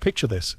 Picture this.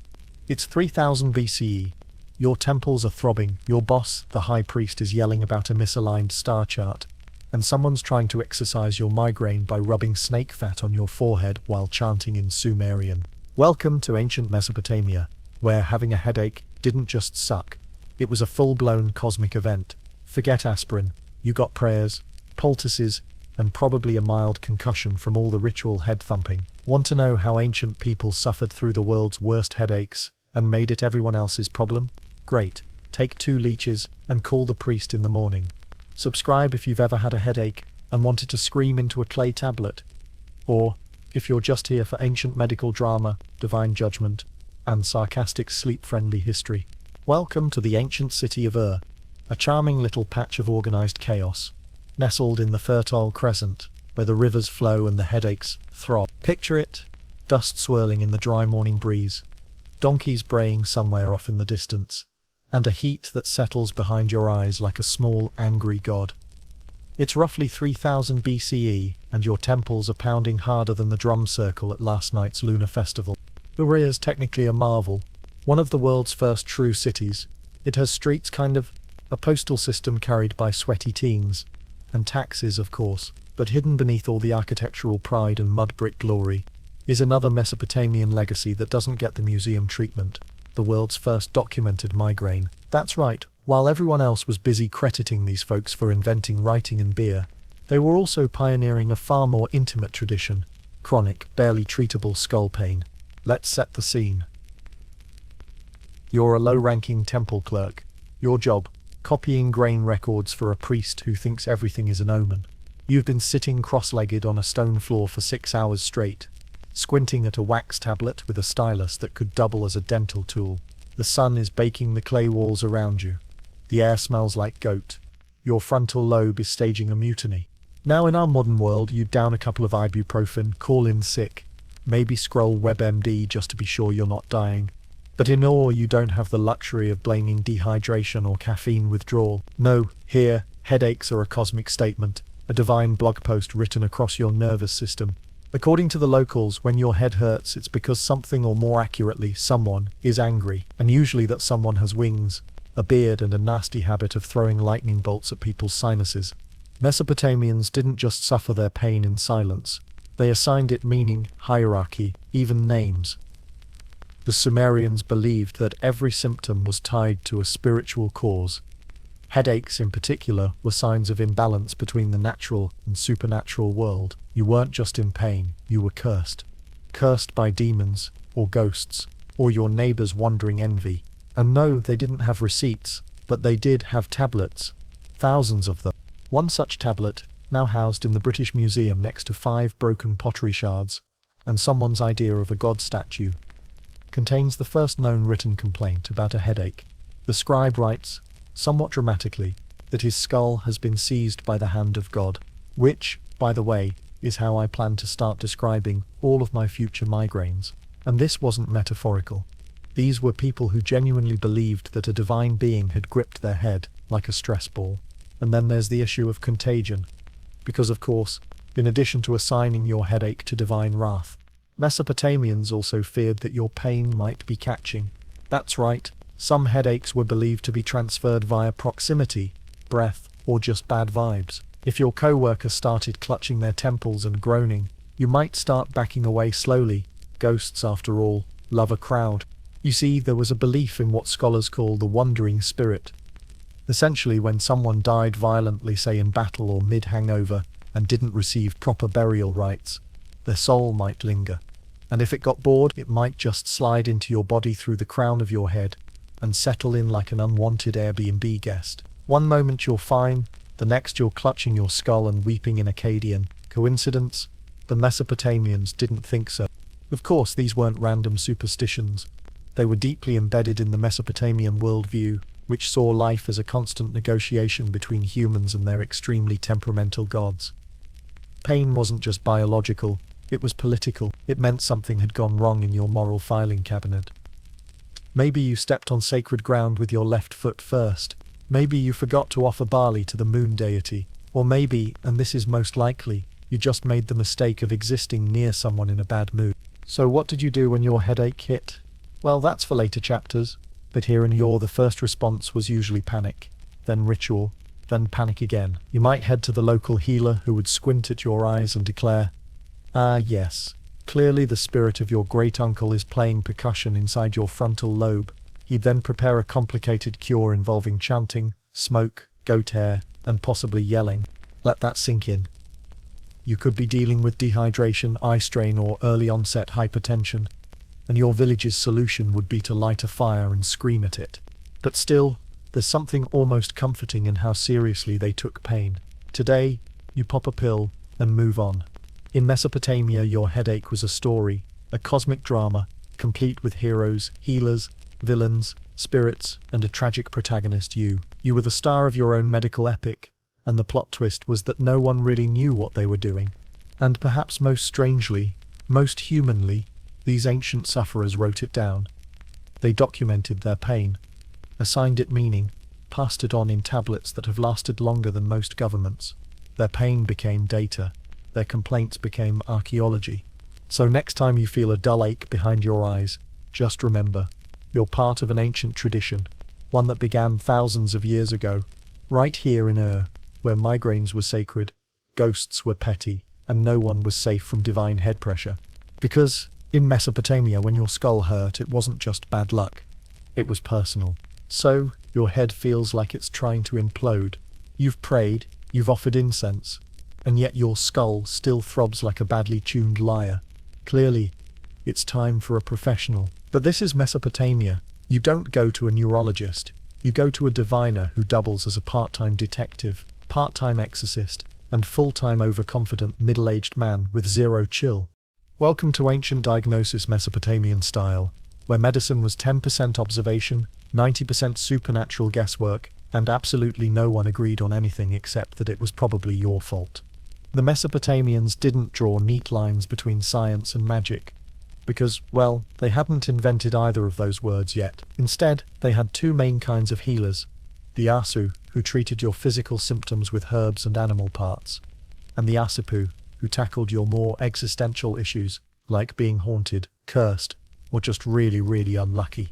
It's 3000 BCE. Your temples are throbbing, your boss, the high priest, is yelling about a misaligned star chart, and someone's trying to exorcise your migraine by rubbing snake fat on your forehead while chanting in Sumerian. Welcome to ancient Mesopotamia, where having a headache didn't just suck. It was a full-blown cosmic event. Forget aspirin, you got prayers, poultices, and probably a mild concussion from all the ritual head thumping. Want to know how ancient people suffered through the world's worst headaches and made it everyone else's problem? Great. Take 2 leeches and call the priest in the morning. Subscribe if you've ever had a headache and wanted to scream into a clay tablet. Or, if you're just here for ancient medical drama, divine judgment, and sarcastic sleep-friendly history. Welcome to the ancient city of Ur, a charming little patch of organized chaos, nestled in the Fertile Crescent, where the rivers flow and the headaches throb. Picture it, dust swirling in the dry morning breeze, donkeys braying somewhere off in the distance, and a heat that settles behind your eyes like a small, angry god. It's roughly 3000 BCE, and your temples are pounding harder than the drum circle at last night's lunar festival. Ur is technically a marvel, one of the world's first true cities. It has streets, kind of a postal system carried by sweaty teens, and taxes, of course, but hidden beneath all the architectural pride and mud brick glory is another Mesopotamian legacy that doesn't get the museum treatment: the world's first documented migraine. That's right, while everyone else was busy crediting these folks for inventing writing and beer, they were also pioneering a far more intimate tradition: chronic, barely treatable skull pain. Let's set the scene. You're a low-ranking temple clerk. Your job: copying grain records for a priest who thinks everything is an omen. You've been sitting cross-legged on a stone floor for 6 hours straight, squinting at a wax tablet with a stylus that could double as a dental tool. The sun is baking the clay walls around you. The air smells like goat. Your frontal lobe is staging a mutiny. Now in our modern world, you'd down a couple of ibuprofen, call in sick, maybe scroll WebMD just to be sure you're not dying. But in Ur, you don't have the luxury of blaming dehydration or caffeine withdrawal. No, here, headaches are a cosmic statement, a divine blog post written across your nervous system. According to the locals, when your head hurts, it's because something, or more accurately, someone, is angry, and usually that someone has wings, a beard, and a nasty habit of throwing lightning bolts at people's sinuses. Mesopotamians didn't just suffer their pain in silence. They assigned it meaning, hierarchy, even names. The Sumerians believed that every symptom was tied to a spiritual cause. Headaches, in particular, were signs of imbalance between the natural and supernatural world. You weren't just in pain, you were cursed. Cursed by demons, or ghosts, or your neighbor's wandering envy. And no, they didn't have receipts, but they did have tablets. Thousands of them. One such tablet, now housed in the British Museum next to 5 broken pottery shards, and someone's idea of a god statue, contains the first known written complaint about a headache. The scribe writes, somewhat dramatically, that his skull has been seized by the hand of God, which, by the way, is how I plan to start describing all of my future migraines. And this wasn't metaphorical. These were people who genuinely believed that a divine being had gripped their head like a stress ball. And then there's the issue of contagion. Because of course, in addition to assigning your headache to divine wrath, Mesopotamians also feared that your pain might be catching. That's right, some headaches were believed to be transferred via proximity, breath, or just bad vibes. If your co-worker started clutching their temples and groaning, you might start backing away slowly. Ghosts, after all, love a crowd. You see, there was a belief in what scholars call the wandering spirit. Essentially, when someone died violently, say in battle or mid-hangover, and didn't receive proper burial rites, their soul might linger. And if it got bored, it might just slide into your body through the crown of your head and settle in like an unwanted Airbnb guest. One moment you're fine, the next you're clutching your skull and weeping in Akkadian. Coincidence? The Mesopotamians didn't think so. Of course, these weren't random superstitions. They were deeply embedded in the Mesopotamian worldview, which saw life as a constant negotiation between humans and their extremely temperamental gods. Pain wasn't just biological, it was political. It meant something had gone wrong in your moral filing cabinet. Maybe you stepped on sacred ground with your left foot first. Maybe you forgot to offer barley to the moon deity. Or maybe, and this is most likely, you just made the mistake of existing near someone in a bad mood. So what did you do when your headache hit? Well, that's for later chapters, but here in Yaw the first response was usually panic, then ritual, then panic again. You might head to the local healer who would squint at your eyes and declare, "Ah, yes. Clearly the spirit of your great-uncle is playing percussion inside your frontal lobe." He'd then prepare a complicated cure involving chanting, smoke, goat hair, and possibly yelling. Let that sink in. You could be dealing with dehydration, eye strain, or early-onset hypertension, and your village's solution would be to light a fire and scream at it. But still, there's something almost comforting in how seriously they took pain. Today, you pop a pill and move on. In Mesopotamia, your headache was a story, a cosmic drama, complete with heroes, healers, villains, spirits, and a tragic protagonist, you. You were the star of your own medical epic, and the plot twist was that no one really knew what they were doing. And perhaps most strangely, most humanly, these ancient sufferers wrote it down. They documented their pain, assigned it meaning, passed it on in tablets that have lasted longer than most governments. Their pain became data. Their complaints became archaeology. So next time you feel a dull ache behind your eyes, just remember, you're part of an ancient tradition, one that began thousands of years ago, right here in Ur, where migraines were sacred, ghosts were petty, and no one was safe from divine head pressure. Because, in Mesopotamia, when your skull hurt, it wasn't just bad luck. It was personal. So, your head feels like it's trying to implode. You've prayed, you've offered incense, and yet your skull still throbs like a badly tuned lyre. Clearly, it's time for a professional. But this is Mesopotamia. You don't go to a neurologist. You go to a diviner who doubles as a part-time detective, part-time exorcist, and full-time overconfident middle-aged man with zero chill. Welcome to Ancient Diagnosis Mesopotamian style, where medicine was 10% observation, 90% supernatural guesswork, and absolutely no one agreed on anything except that it was probably your fault. The Mesopotamians didn't draw neat lines between science and magic, because, well, they hadn't invented either of those words yet. Instead, they had two main kinds of healers: the Asu, who treated your physical symptoms with herbs and animal parts, and the Asipu, who tackled your more existential issues, like being haunted, cursed, or just really, really unlucky.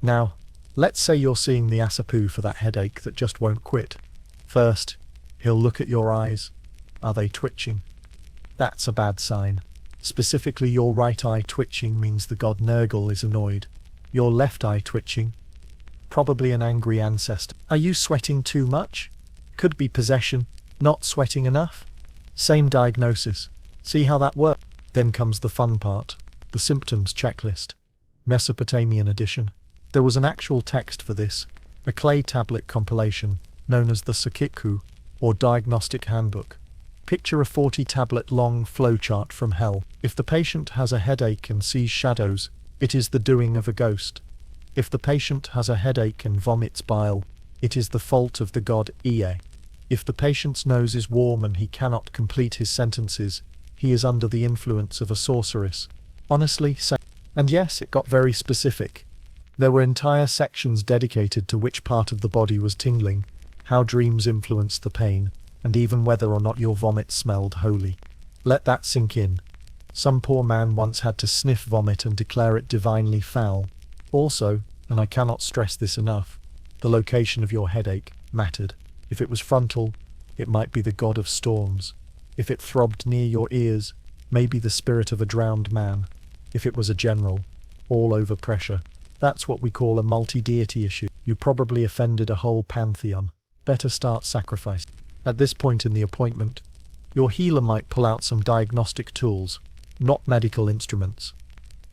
Now, let's say you're seeing the Asipu for that headache that just won't quit. First, he'll look at your eyes. Are they twitching? That's a bad sign. Specifically, your right eye twitching means the god Nergal is annoyed. Your left eye twitching? Probably an angry ancestor. Are you sweating too much? Could be possession, not sweating enough. Same diagnosis. See how that works? Then comes the fun part, the symptoms checklist. Mesopotamian edition. There was an actual text for this, a clay tablet compilation, known as the Sakikku, or Diagnostic Handbook. Picture a 40-tablet long flowchart from hell. If the patient has a headache and sees shadows, it is the doing of a ghost. If the patient has a headache and vomits bile, it is the fault of the god Ea. If the patient's nose is warm and he cannot complete his sentences, he is under the influence of a sorceress. Honestly, and yes, it got very specific. There were entire sections dedicated to which part of the body was tingling, how dreams influenced the pain, and even whether or not your vomit smelled holy. Let that sink in. Some poor man once had to sniff vomit and declare it divinely foul. Also, and I cannot stress this enough, the location of your headache mattered. If it was frontal, it might be the god of storms. If it throbbed near your ears, maybe the spirit of a drowned man. If it was a general, all over pressure, that's what we call a multi-deity issue. You probably offended a whole pantheon. Better start sacrificing. At this point in the appointment, your healer might pull out some diagnostic tools, not medical instruments.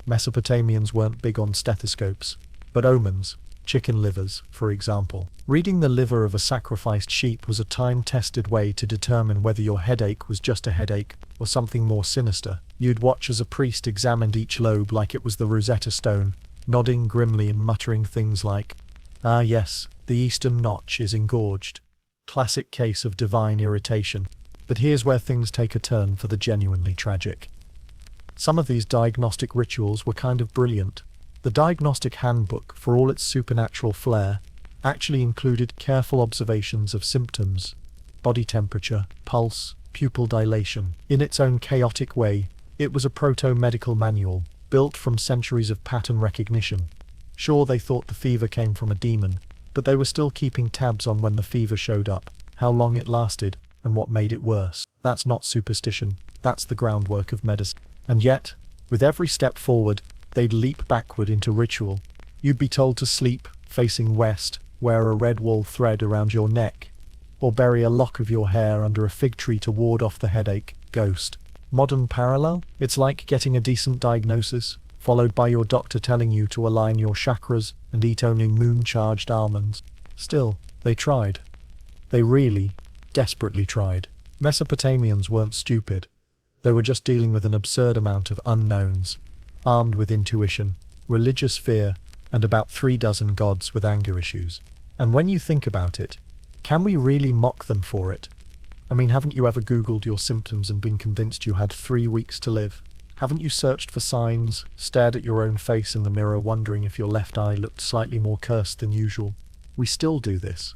Mesopotamians weren't big on stethoscopes, but omens, chicken livers, for example. Reading the liver of a sacrificed sheep was a time-tested way to determine whether your headache was just a headache or something more sinister. You'd watch as a priest examined each lobe like it was the Rosetta Stone, nodding grimly and muttering things like, "Ah yes, the eastern notch is engorged." Classic case of divine irritation. But here's where things take a turn for the genuinely tragic. Some of these diagnostic rituals were kind of brilliant. The Diagnostic Handbook, for all its supernatural flair, actually included careful observations of symptoms, body temperature, pulse, pupil dilation. In its own chaotic way, it was a proto-medical manual. built from centuries of pattern recognition. Sure, they thought the fever came from a demon, but they were still keeping tabs on when the fever showed up, how long it lasted, and what made it worse. That's not superstition, that's the groundwork of medicine. And yet, with every step forward, they'd leap backward into ritual. You'd be told to sleep, facing west, wear a red wool thread around your neck, or bury a lock of your hair under a fig tree to ward off the headache. Ghost. Modern parallel? It's like getting a decent diagnosis, followed by your doctor telling you to align your chakras and eat only moon-charged almonds. Still, they tried. They really, desperately tried. Mesopotamians weren't stupid. They were just dealing with an absurd amount of unknowns, armed with intuition, religious fear, and about 36 gods with anger issues. And when you think about it, can we really mock them for it? I mean, haven't you ever Googled your symptoms and been convinced you had 3 weeks to live? Haven't you searched for signs, stared at your own face in the mirror wondering if your left eye looked slightly more cursed than usual? We still do this.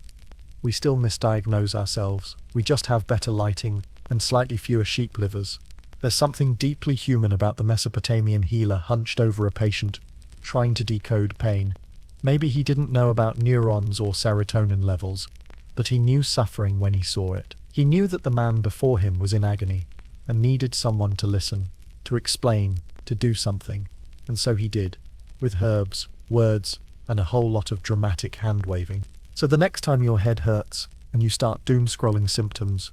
We still misdiagnose ourselves. We just have better lighting and slightly fewer sheep livers. There's something deeply human about the Mesopotamian healer hunched over a patient, trying to decode pain. Maybe he didn't know about neurons or serotonin levels, but he knew suffering when he saw it. He knew that the man before him was in agony, and needed someone to listen, to explain, to do something. And so he did, with herbs, words, and a whole lot of dramatic hand-waving. So the next time your head hurts, and you start doom-scrolling symptoms,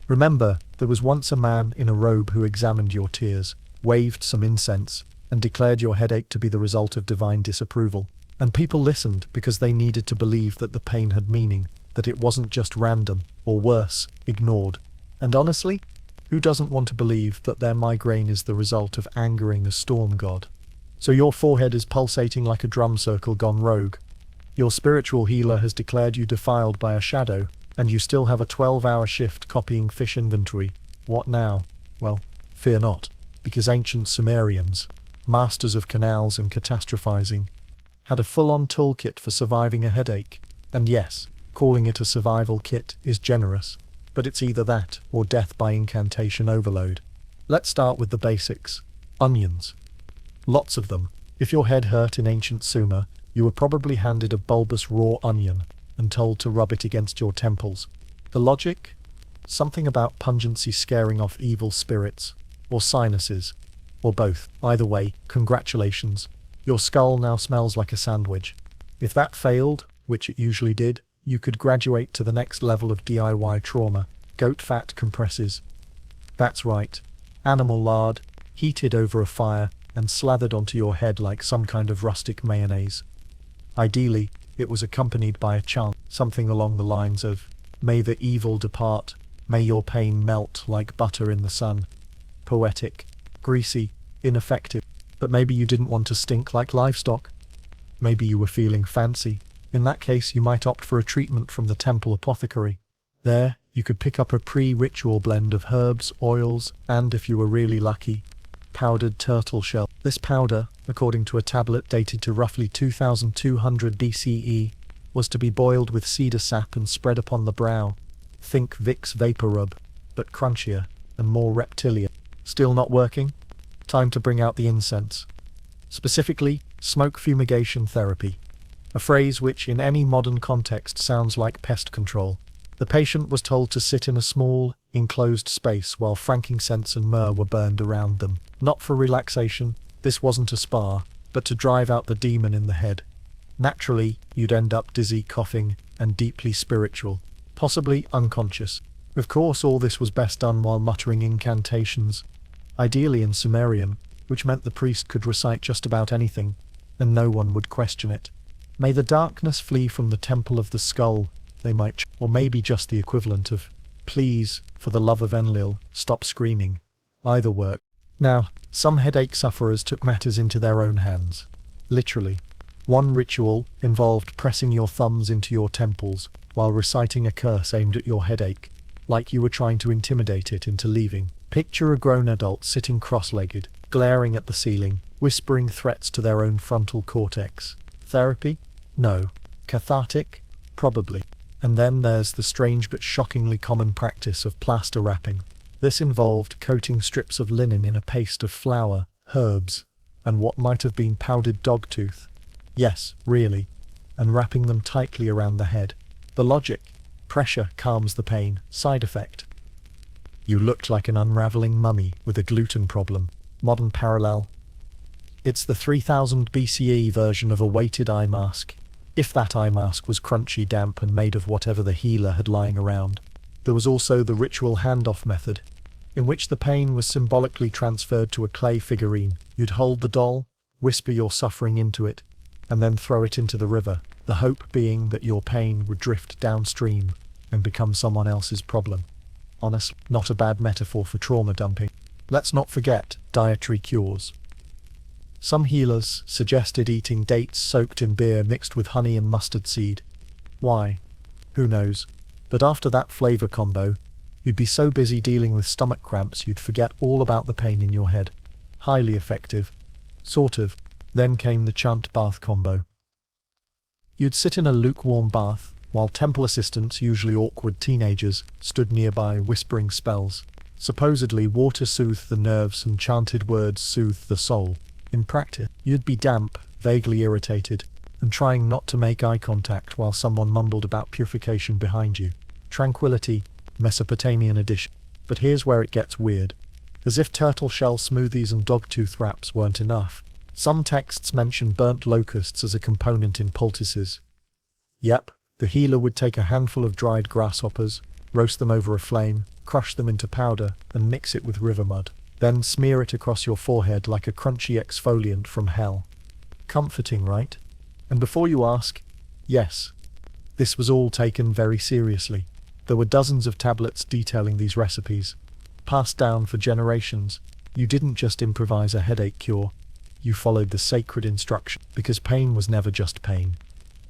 remember, there was once a man in a robe who examined your tears, waved some incense, and declared your headache to be the result of divine disapproval. And people listened because they needed to believe that the pain had meaning, that it wasn't just random, or worse, ignored. And honestly, who doesn't want to believe that their migraine is the result of angering a storm god? So your forehead is pulsating like a drum circle gone rogue. Your spiritual healer has declared you defiled by a shadow, and you still have a 12-hour shift copying fish inventory. What now? Well, fear not, because ancient Sumerians, masters of canals and catastrophizing, had a full-on toolkit for surviving a headache. And yes, calling it a survival kit is generous, but it's either that or death by incantation overload. Let's start with the basics. Onions. Lots of them. If your head hurt in ancient Sumer, you were probably handed a bulbous raw onion and told to rub it against your temples. The logic? Something about pungency scaring off evil spirits, or sinuses, or both. Either way, congratulations. Your skull now smells like a sandwich. If that failed, which it usually did, you could graduate to the next level of DIY trauma. Goat fat compresses. That's right. Animal lard, heated over a fire, and slathered onto your head like some kind of rustic mayonnaise. Ideally, it was accompanied by a chant, something along the lines of, "May the evil depart, may your pain melt like butter in the sun." Poetic, greasy, ineffective. But maybe you didn't want to stink like livestock. Maybe you were feeling fancy. In that case, you might opt for a treatment from the temple apothecary. There, you could pick up a pre-ritual blend of herbs, oils, and, if you were really lucky, powdered turtle shell. This powder, according to a tablet dated to roughly 2200 BCE, was to be boiled with cedar sap and spread upon the brow. Think Vicks Vapor Rub, but crunchier and more reptilian. Still not working? Time to bring out the incense. Specifically, smoke fumigation therapy. A phrase which, in any modern context, sounds like pest control. The patient was told to sit in a small, enclosed space while frankincense and myrrh were burned around them. Not for relaxation, this wasn't a spa, but to drive out the demon in the head. Naturally, you'd end up dizzy, coughing, and deeply spiritual, possibly unconscious. Of course, all this was best done while muttering incantations, ideally in Sumerian, which meant the priest could recite just about anything, and no one would question it. May the darkness flee from the temple of the skull, they might, or maybe just the equivalent of, "Please, for the love of Enlil, stop screaming." Either worked. Now, some headache sufferers took matters into their own hands. Literally. One ritual involved pressing your thumbs into your temples while reciting a curse aimed at your headache, like you were trying to intimidate it into leaving. Picture a grown adult sitting cross-legged, glaring at the ceiling, whispering threats to their own frontal cortex. Therapy? No. Cathartic? Probably. And then there's the strange but shockingly common practice of plaster wrapping. This involved coating strips of linen in a paste of flour, herbs, and what might have been powdered dog tooth. Yes, really. And wrapping them tightly around the head. The logic. Pressure calms the pain. Side effect. You looked like an unraveling mummy with a gluten problem. Modern parallel. It's the 3000 BCE version of a weighted eye mask. If that eye mask was crunchy, damp, and made of whatever the healer had lying around. There was also the ritual handoff method, in which the pain was symbolically transferred to a clay figurine. You'd hold the doll, whisper your suffering into it, and then throw it into the river, the hope being that your pain would drift downstream and become someone else's problem. Honestly, not a bad metaphor for trauma dumping. Let's not forget dietary cures. Some healers suggested eating dates soaked in beer mixed with honey and mustard seed. Why? Who knows? But after that flavor combo, you'd be so busy dealing with stomach cramps you'd forget all about the pain in your head. Highly effective. Sort of. Then came the chant bath combo. You'd sit in a lukewarm bath, while temple assistants, usually awkward teenagers, stood nearby whispering spells. Supposedly water soothed the nerves and chanted words soothed the soul. In practice, you'd be damp, vaguely irritated, and trying not to make eye contact while someone mumbled about purification behind you. Tranquility, Mesopotamian edition. But here's where it gets weird. As if turtle shell smoothies and dogtooth wraps weren't enough, some texts mention burnt locusts as a component in poultices. Yep, the healer would take a handful of dried grasshoppers, roast them over a flame, crush them into powder, and mix it with river mud. Then smear it across your forehead like a crunchy exfoliant from hell. Comforting, right? And before you ask, yes, this was all taken very seriously. There were dozens of tablets detailing these recipes, passed down for generations. You didn't just improvise a headache cure, you followed the sacred instruction, because pain was never just pain.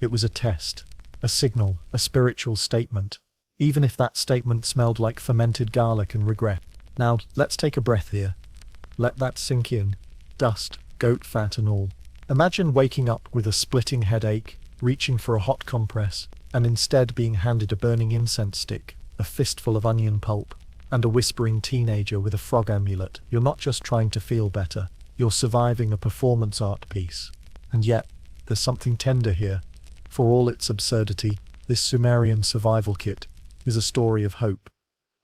It was a test, a signal, a spiritual statement, even if that statement smelled like fermented garlic and regret. Now, let's take a breath here. Let that sink in. Dust, goat fat and all. Imagine waking up with a splitting headache, reaching for a hot compress, and instead being handed a burning incense stick, a fistful of onion pulp, and a whispering teenager with a frog amulet. You're not just trying to feel better, you're surviving a performance art piece. And yet, there's something tender here. For all its absurdity, this Sumerian survival kit is a story of hope.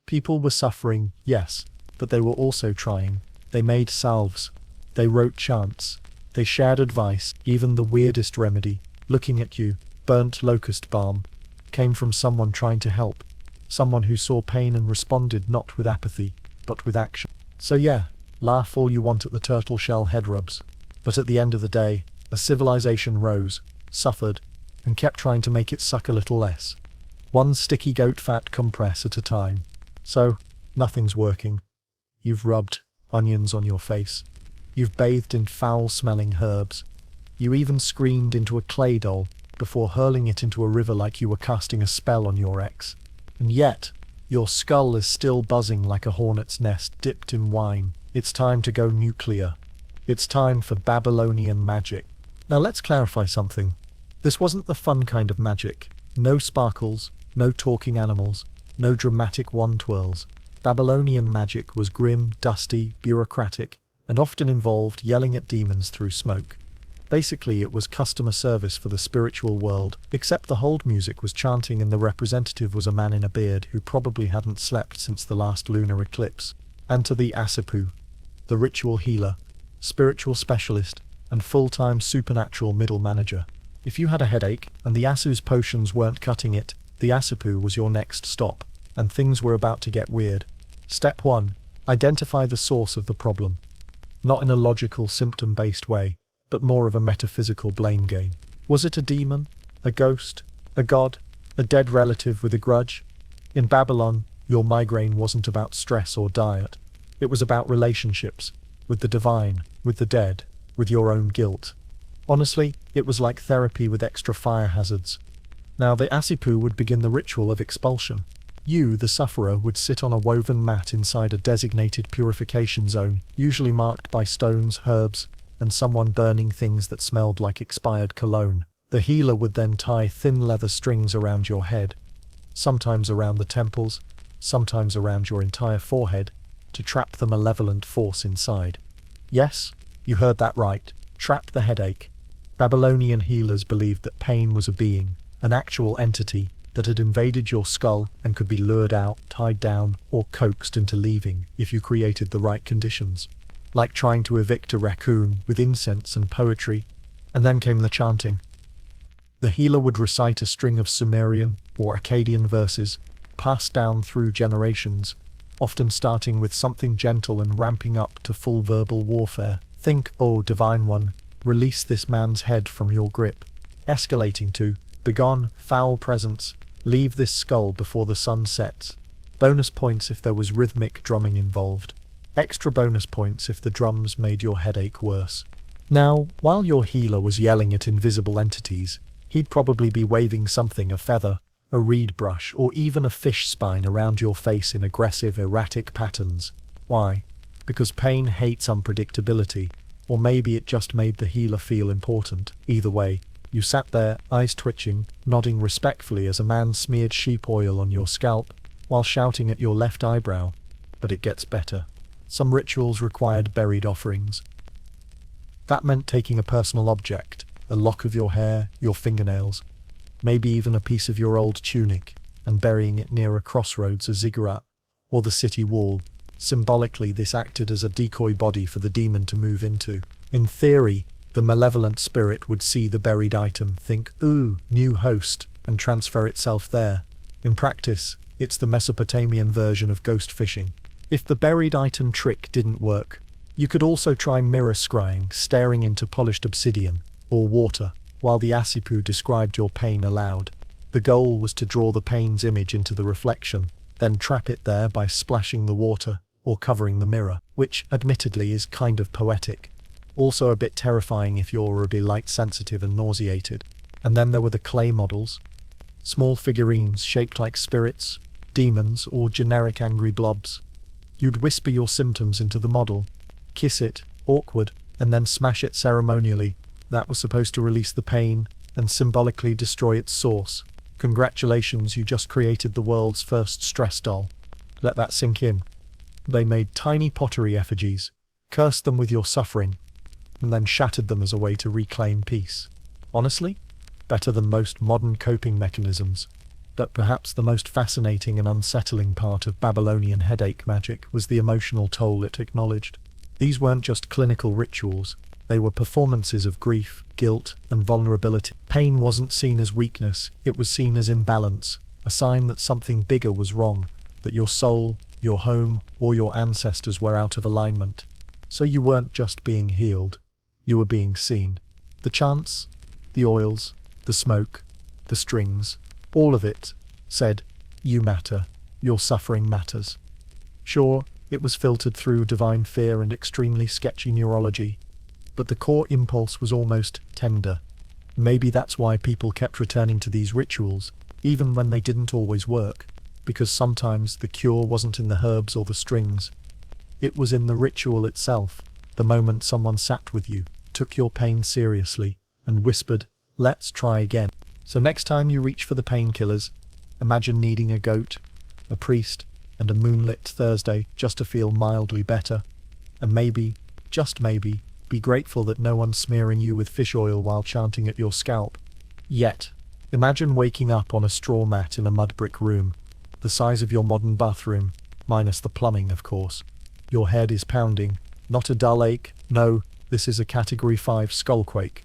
People were suffering, yes, but they were also trying. They made salves. They wrote chants. They shared advice. Even the weirdest remedy, looking at you, burnt locust balm, came from someone trying to help. Someone who saw pain and responded not with apathy, but with action. So yeah, laugh all you want at the turtle shell head rubs. But at the end of the day, a civilization rose, suffered, and kept trying to make it suck a little less. One sticky goat fat compress at a time. So, nothing's working. You've rubbed onions on your face. You've bathed in foul-smelling herbs. You even screamed into a clay doll before hurling it into a river like you were casting a spell on your ex. And yet, your skull is still buzzing like a hornet's nest dipped in wine. It's time to go nuclear. It's time for Babylonian magic. Now let's clarify something. This wasn't the fun kind of magic. No sparkles, no talking animals, no dramatic wand twirls. Babylonian magic was grim, dusty, bureaucratic, and often involved yelling at demons through smoke. Basically, it was customer service for the spiritual world, except the hold music was chanting and the representative was a man in a beard who probably hadn't slept since the last lunar eclipse. And to the Asipu, the ritual healer, spiritual specialist, and full-time supernatural middle manager. If you had a headache, and the Asu's potions weren't cutting it, the Asipu was your next stop, and things were about to get weird. Step 1. Identify the source of the problem. Not in a logical, symptom-based way, but more of a metaphysical blame game. Was it a demon? A ghost? A god? A dead relative with a grudge? In Babylon, your migraine wasn't about stress or diet. It was about relationships, with the divine, with the dead, with your own guilt. Honestly, it was like therapy with extra fire hazards. Now the Asipu would begin the ritual of expulsion. You, the sufferer, would sit on a woven mat inside a designated purification zone, usually marked by stones, herbs, and someone burning things that smelled like expired cologne. The healer would then tie thin leather strings around your head, sometimes around the temples, sometimes around your entire forehead, to trap the malevolent force inside. Yes, You heard that right. Trap the headache. Babylonian healers believed that pain was a being, an actual entity, that had invaded your skull and could be lured out, tied down, or coaxed into leaving if you created the right conditions. Like trying to evict a raccoon with incense and poetry. And then came the chanting. The healer would recite a string of Sumerian or Akkadian verses, passed down through generations, often starting with something gentle and ramping up to full verbal warfare. Think, "Oh, Divine One, release this man's head from your grip," escalating to, "Begone, foul presence, leave this skull before the sun sets." Bonus points if there was rhythmic drumming involved. Extra bonus points if the drums made your headache worse. Now, while your healer was yelling at invisible entities, he'd probably be waving something, a feather, a reed brush, or even a fish spine around your face in aggressive, erratic patterns. Why? Because pain hates unpredictability, or maybe it just made the healer feel important. Either way, you sat there, eyes twitching, nodding respectfully as a man smeared sheep oil on your scalp, while shouting at your left eyebrow. But it gets better. Some rituals required buried offerings. That meant taking a personal object, a lock of your hair, your fingernails, maybe even a piece of your old tunic, and burying it near a crossroads, a ziggurat, or the city wall. Symbolically, this acted as a decoy body for the demon to move into. In theory, the malevolent spirit would see the buried item, think, "Ooh, new host," and transfer itself there. In practice, it's the Mesopotamian version of ghost fishing. If the buried item trick didn't work, you could also try mirror scrying, staring into polished obsidian, or water, while the Asipu described your pain aloud. The goal was to draw the pain's image into the reflection, then trap it there by splashing the water, or covering the mirror, which, admittedly, is kind of poetic. Also a bit terrifying if you're a bit light-sensitive and nauseated. And then there were the clay models. Small figurines shaped like spirits, demons, or generic angry blobs. You'd whisper your symptoms into the model, kiss it, awkward, and then smash it ceremonially. That was supposed to release the pain and symbolically destroy its source. Congratulations, you just created the world's first stress doll. Let that sink in. They made tiny pottery effigies, cursed them with your suffering, and then shattered them as a way to reclaim peace. Honestly, better than most modern coping mechanisms. But perhaps the most fascinating and unsettling part of Babylonian headache magic was the emotional toll it acknowledged. These weren't just clinical rituals, they were performances of grief, guilt, and vulnerability. Pain wasn't seen as weakness, it was seen as imbalance, a sign that something bigger was wrong, that your soul, your home, or your ancestors were out of alignment. So you weren't just being healed, you were being seen. The chants, the oils, the smoke, the strings, all of it said, "You matter, your suffering matters." Sure, it was filtered through divine fear and extremely sketchy neurology, but the core impulse was almost tender. Maybe that's why people kept returning to these rituals, even when they didn't always work, because sometimes the cure wasn't in the herbs or the strings. It was in the ritual itself, the moment someone sat with you, took your pain seriously, and whispered, "Let's try again." So next time you reach for the painkillers, imagine needing a goat, a priest, and a moonlit Thursday just to feel mildly better. And maybe, just maybe, be grateful that no one's smearing you with fish oil while chanting at your scalp. Yet, imagine waking up on a straw mat in a mud brick room, the size of your modern bathroom, minus the plumbing, of course. Your head is pounding, not a dull ache, no, this is a Category 5 skullquake.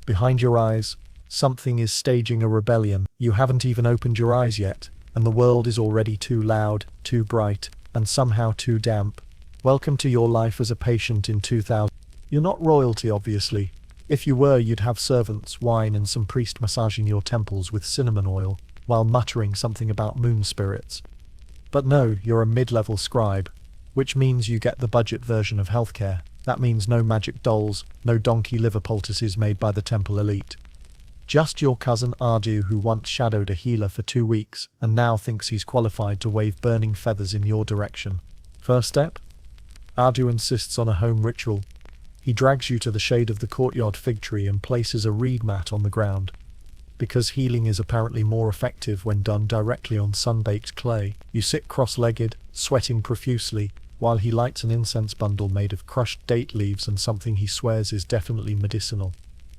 Behind your eyes, something is staging a rebellion. You haven't even opened your eyes yet, and the world is already too loud, too bright, and somehow too damp. Welcome to your life as a patient in 2000. You're not royalty, obviously. If you were, you'd have servants, wine, and some priest massaging your temples with cinnamon oil, while muttering something about moon spirits. But no, you're a mid-level scribe, which means you get the budget version of healthcare. That means no magic dolls, no donkey liver poultices made by the temple elite. Just your cousin Ardu, who once shadowed a healer for 2 weeks and now thinks he's qualified to wave burning feathers in your direction. First step? Ardu insists on a home ritual. He drags you to the shade of the courtyard fig tree and places a reed mat on the ground. Because healing is apparently more effective when done directly on sun-baked clay, you sit cross-legged, sweating profusely, while he lights an incense bundle made of crushed date leaves and something he swears is definitely medicinal,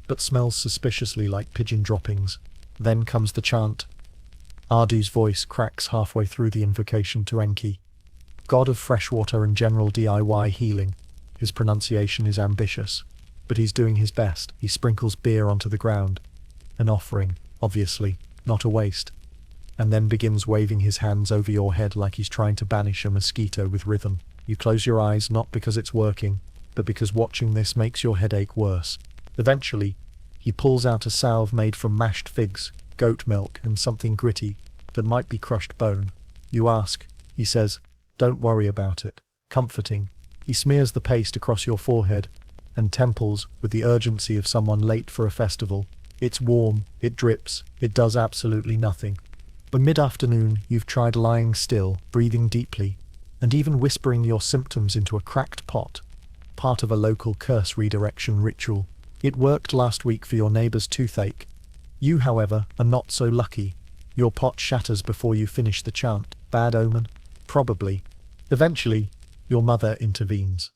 but smells suspiciously like pigeon droppings. Then comes the chant. Ardu's voice cracks halfway through the invocation to Enki, god of freshwater and general DIY healing. His pronunciation is ambitious, but he's doing his best. He sprinkles beer onto the ground, an offering, obviously, not a waste, and then begins waving his hands over your head like he's trying to banish a mosquito with rhythm. You close your eyes not because it's working, but because watching this makes your headache worse. Eventually, he pulls out a salve made from mashed figs, goat milk, and something gritty that might be crushed bone. You ask. He says, "Don't worry about it." Comforting. He smears the paste across your forehead and temples with the urgency of someone late for a festival. It's warm, it drips, it does absolutely nothing. By mid-afternoon, you've tried lying still, breathing deeply, and even whispering your symptoms into a cracked pot, part of a local curse redirection ritual. It worked last week for your neighbor's toothache. You, however, are not so lucky. Your pot shatters before you finish the chant. Bad omen? Probably. Eventually, your mother intervenes.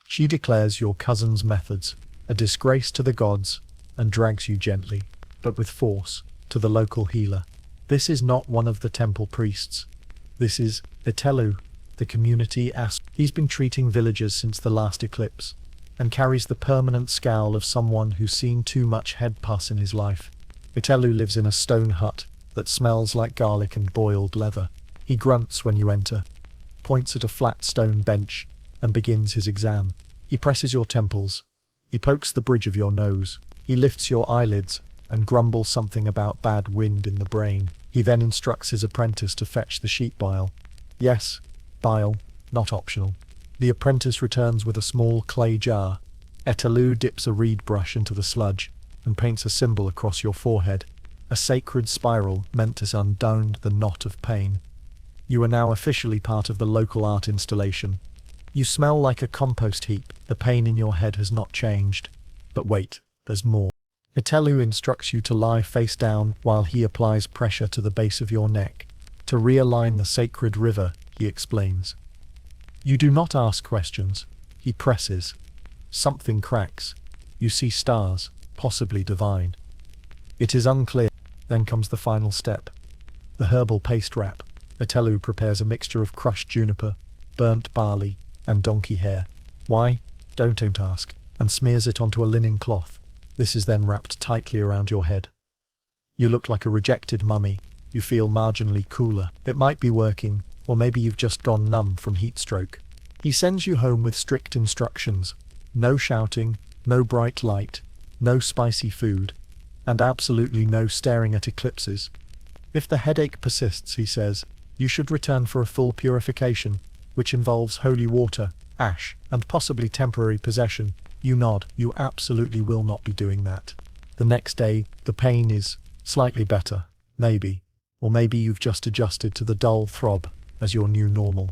She declares your cousin's methods a disgrace to the gods and drags you gently, but with force, to the local healer. This is not one of the temple priests. This is Etelu, the community asked. He's been treating villagers since the last eclipse, and carries the permanent scowl of someone who's seen too much head pus in his life. Etelu lives in a stone hut that smells like garlic and boiled leather. He grunts when you enter, points at a flat stone bench, and begins his exam. He presses your temples. He pokes the bridge of your nose. He lifts your eyelids and grumbles something about bad wind in the brain. He then instructs his apprentice to fetch the sheep bile. Yes, bile, not optional. The apprentice returns with a small clay jar. Etelu dips a reed brush into the sludge and paints a symbol across your forehead, a sacred spiral meant to undown the knot of pain. You are now officially part of the local art installation. You smell like a compost heap. The pain in your head has not changed. But wait, there's more. Etelu instructs you to lie face down while he applies pressure to the base of your neck. To realign the sacred river, he explains. You do not ask questions. He presses. Something cracks. You see stars, possibly divine. It is unclear. Then comes the final step. The herbal paste wrap. Etelu prepares a mixture of crushed juniper, burnt barley, and donkey hair. Why? Don't ask. And smears it onto a linen cloth. This is then wrapped tightly around your head. You look like a rejected mummy. You feel marginally cooler. It might be working, or maybe you've just gone numb from heat stroke. He sends you home with strict instructions. No shouting, no bright light, no spicy food, and absolutely no staring at eclipses. If the headache persists, he says, you should return for a full purification, which involves holy water, ash, and possibly temporary possession. You nod. You absolutely will not be doing that. The next day, the pain is slightly better, maybe. Or maybe you've just adjusted to the dull throb as your new normal.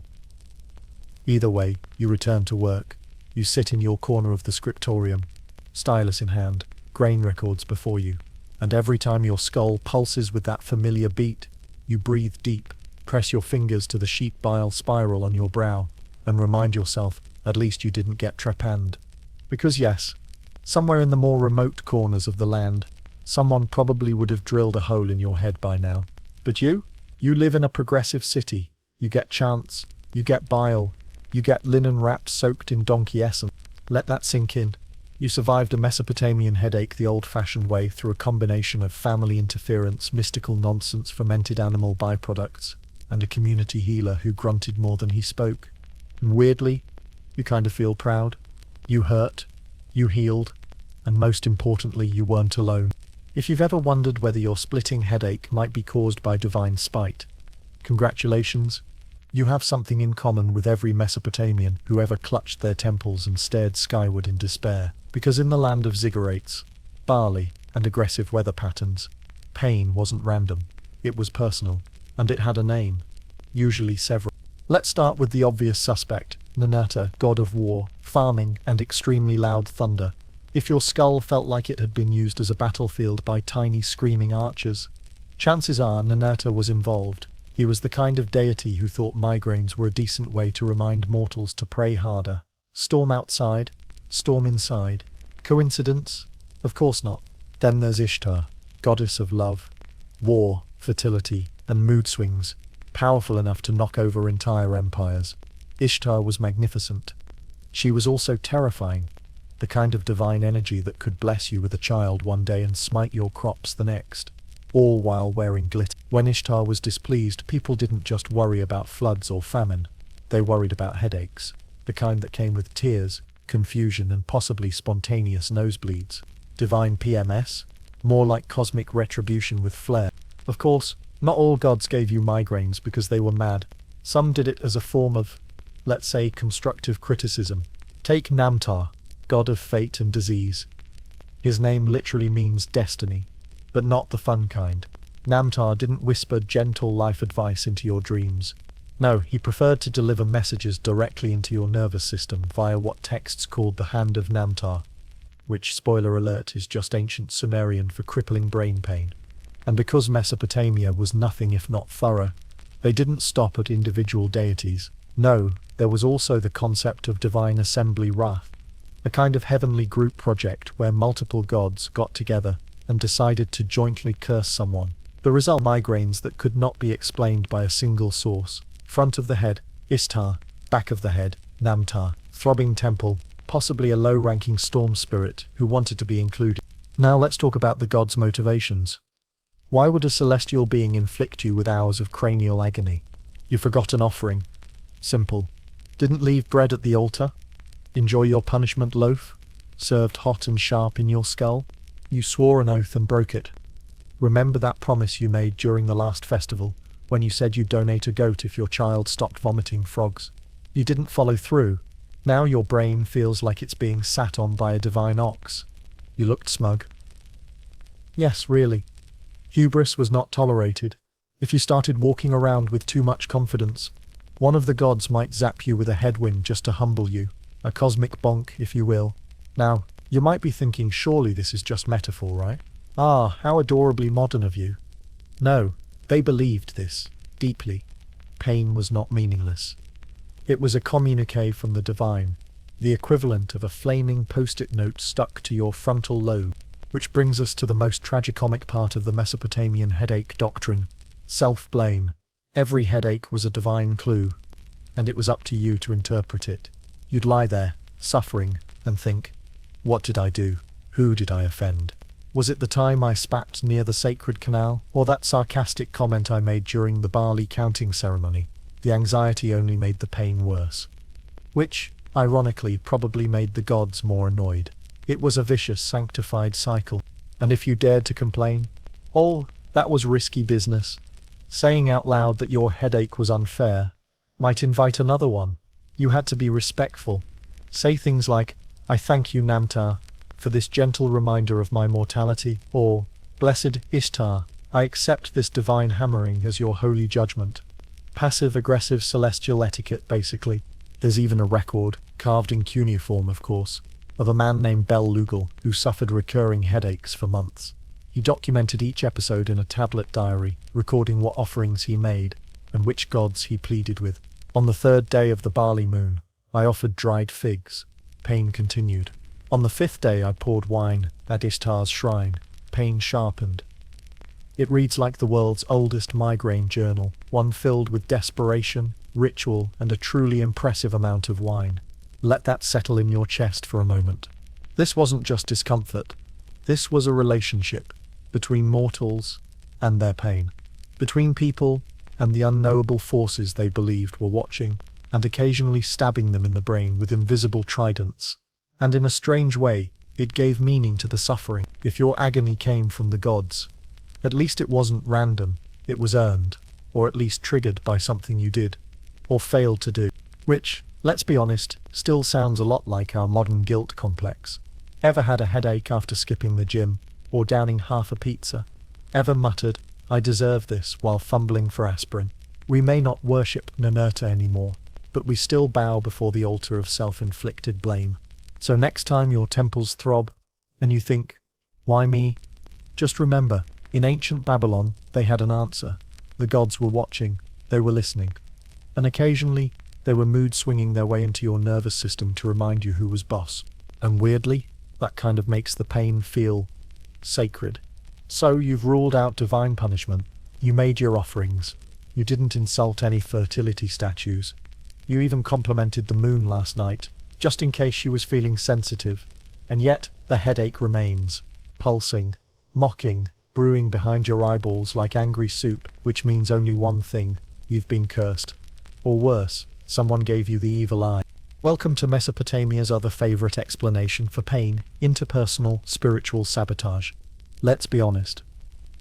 Either way, you return to work. You sit in your corner of the scriptorium, stylus in hand, grain records before you. And every time your skull pulses with that familiar beat, you breathe deep, press your fingers to the sheep bile spiral on your brow, and remind yourself, at least you didn't get trepanned. Because yes, somewhere in the more remote corners of the land, someone probably would have drilled a hole in your head by now. But you live in a progressive city. You get chants, you get bile, you get linen wrapped soaked in donkey essence. Let that sink in. You survived a Mesopotamian headache the old-fashioned way through a combination of family interference, mystical nonsense, fermented animal byproducts, and a community healer who grunted more than he spoke. And weirdly, you kind of feel proud. You hurt, you healed, and most importantly, you weren't alone. If you've ever wondered whether your splitting headache might be caused by divine spite, congratulations. You have something in common with every Mesopotamian who ever clutched their temples and stared skyward in despair. Because in the land of ziggurats, barley, and aggressive weather patterns, pain wasn't random. It was personal, and it had a name, usually several. Let's start with the obvious suspect, Narrated, god of war, farming, and extremely loud thunder. If your skull felt like it had been used as a battlefield by tiny screaming archers, chances are Narrated was involved. He was the kind of deity who thought migraines were a decent way to remind mortals to pray harder. Storm outside, storm inside. Coincidence? Of course not. Then there's Ishtar, goddess of love, war, fertility, and mood swings, powerful enough to knock over entire empires. Ishtar was magnificent. She was also terrifying, the kind of divine energy that could bless you with a child one day and smite your crops the next, all while wearing glitter. When Ishtar was displeased, people didn't just worry about floods or famine, they worried about headaches, the kind that came with tears, confusion, and possibly spontaneous nosebleeds. Divine PMS? More like cosmic retribution with flair. Of course, not all gods gave you migraines because they were mad. Some did it as a form of, let's say, constructive criticism. Take Namtar, god of fate and disease. His name literally means destiny, but not the fun kind. Namtar didn't whisper gentle life advice into your dreams. No, he preferred to deliver messages directly into your nervous system via what texts called the Hand of Namtar, which, spoiler alert, is just ancient Sumerian for crippling brain pain. And because Mesopotamia was nothing if not thorough, they didn't stop at individual deities. No, there was also the concept of divine assembly wrath, a kind of heavenly group project where multiple gods got together and decided to jointly curse someone. The result: migraines that could not be explained by a single source. Front of the head, Ishtar; back of the head, Namtar; throbbing temple, possibly a low-ranking storm spirit who wanted to be included. Now let's talk about the god's motivations. Why would a celestial being inflict you with hours of cranial agony? You forgot an offering. Simple. Didn't leave bread at the altar? Enjoy your punishment loaf, served hot and sharp in your skull? You swore an oath and broke it. Remember that promise you made during the last festival, when you said you'd donate a goat if your child stopped vomiting frogs? You didn't follow through. Now your brain feels like it's being sat on by a divine ox. You looked smug. Yes, really. Hubris was not tolerated. If you started walking around with too much confidence, one of the gods might zap you with a headwind just to humble you. A cosmic bonk, if you will. Now, you might be thinking, surely this is just metaphor, right? Ah, how adorably modern of you. No, they believed this, deeply. Pain was not meaningless. It was a communique from the divine, the equivalent of a flaming post-it note stuck to your frontal lobe. Which brings us to the most tragicomic part of the Mesopotamian headache doctrine: self-blame. Every headache was a divine clue, and it was up to you to interpret it. You'd lie there, suffering, and think, what did I do? Who did I offend? Was it the time I spat near the sacred canal, or that sarcastic comment I made during the barley counting ceremony? The anxiety only made the pain worse, which, ironically, probably made the gods more annoyed. It was a vicious, sanctified cycle, and if you dared to complain, oh, that was risky business. Saying out loud that your headache was unfair might invite another one. You had to be respectful. Say things like, I thank you, Namtar, for this gentle reminder of my mortality, or, Blessed Ishtar, I accept this divine hammering as your holy judgment. Passive-aggressive celestial etiquette, basically. There's even a record, carved in cuneiform of course, of a man named Bel-Lugal who suffered recurring headaches for months. He documented each episode in a tablet diary, recording what offerings he made and which gods he pleaded with. On the third day of the barley moon, I offered dried figs. Pain continued. On the fifth day I poured wine at Ishtar's shrine. Pain sharpened. It reads like the world's oldest migraine journal, one filled with desperation, ritual, and a truly impressive amount of wine. Let that settle in your chest for a moment. This wasn't just discomfort. This was a relationship between mortals and their pain, between people and the unknowable forces they believed were watching and occasionally stabbing them in the brain with invisible tridents. And in a strange way, it gave meaning to the suffering. If your agony came from the gods, at least it wasn't random, it was earned, or at least triggered by something you did, or failed to do. Which, let's be honest, still sounds a lot like our modern guilt complex. Ever had a headache after skipping the gym, or downing half a pizza? Ever muttered, I deserve this, while fumbling for aspirin? We may not worship Ninurta anymore, but we still bow before the altar of self-inflicted blame. So next time your temples throb, and you think, why me? Just remember, in ancient Babylon, they had an answer. The gods were watching, They were listening. And occasionally, they were mood-swinging their way into your nervous system to remind you who was boss. And weirdly, that kind of makes the pain feel sacred. So you've ruled out divine punishment. You made your offerings. You didn't insult any fertility statues. You even complimented the moon last night, just in case she was feeling sensitive. And yet, the headache remains, pulsing, mocking, brewing behind your eyeballs like angry soup, which means only one thing: you've been cursed. Or worse, someone gave you the evil eye. Welcome to Mesopotamia's other favorite explanation for pain: interpersonal spiritual sabotage. Let's be honest,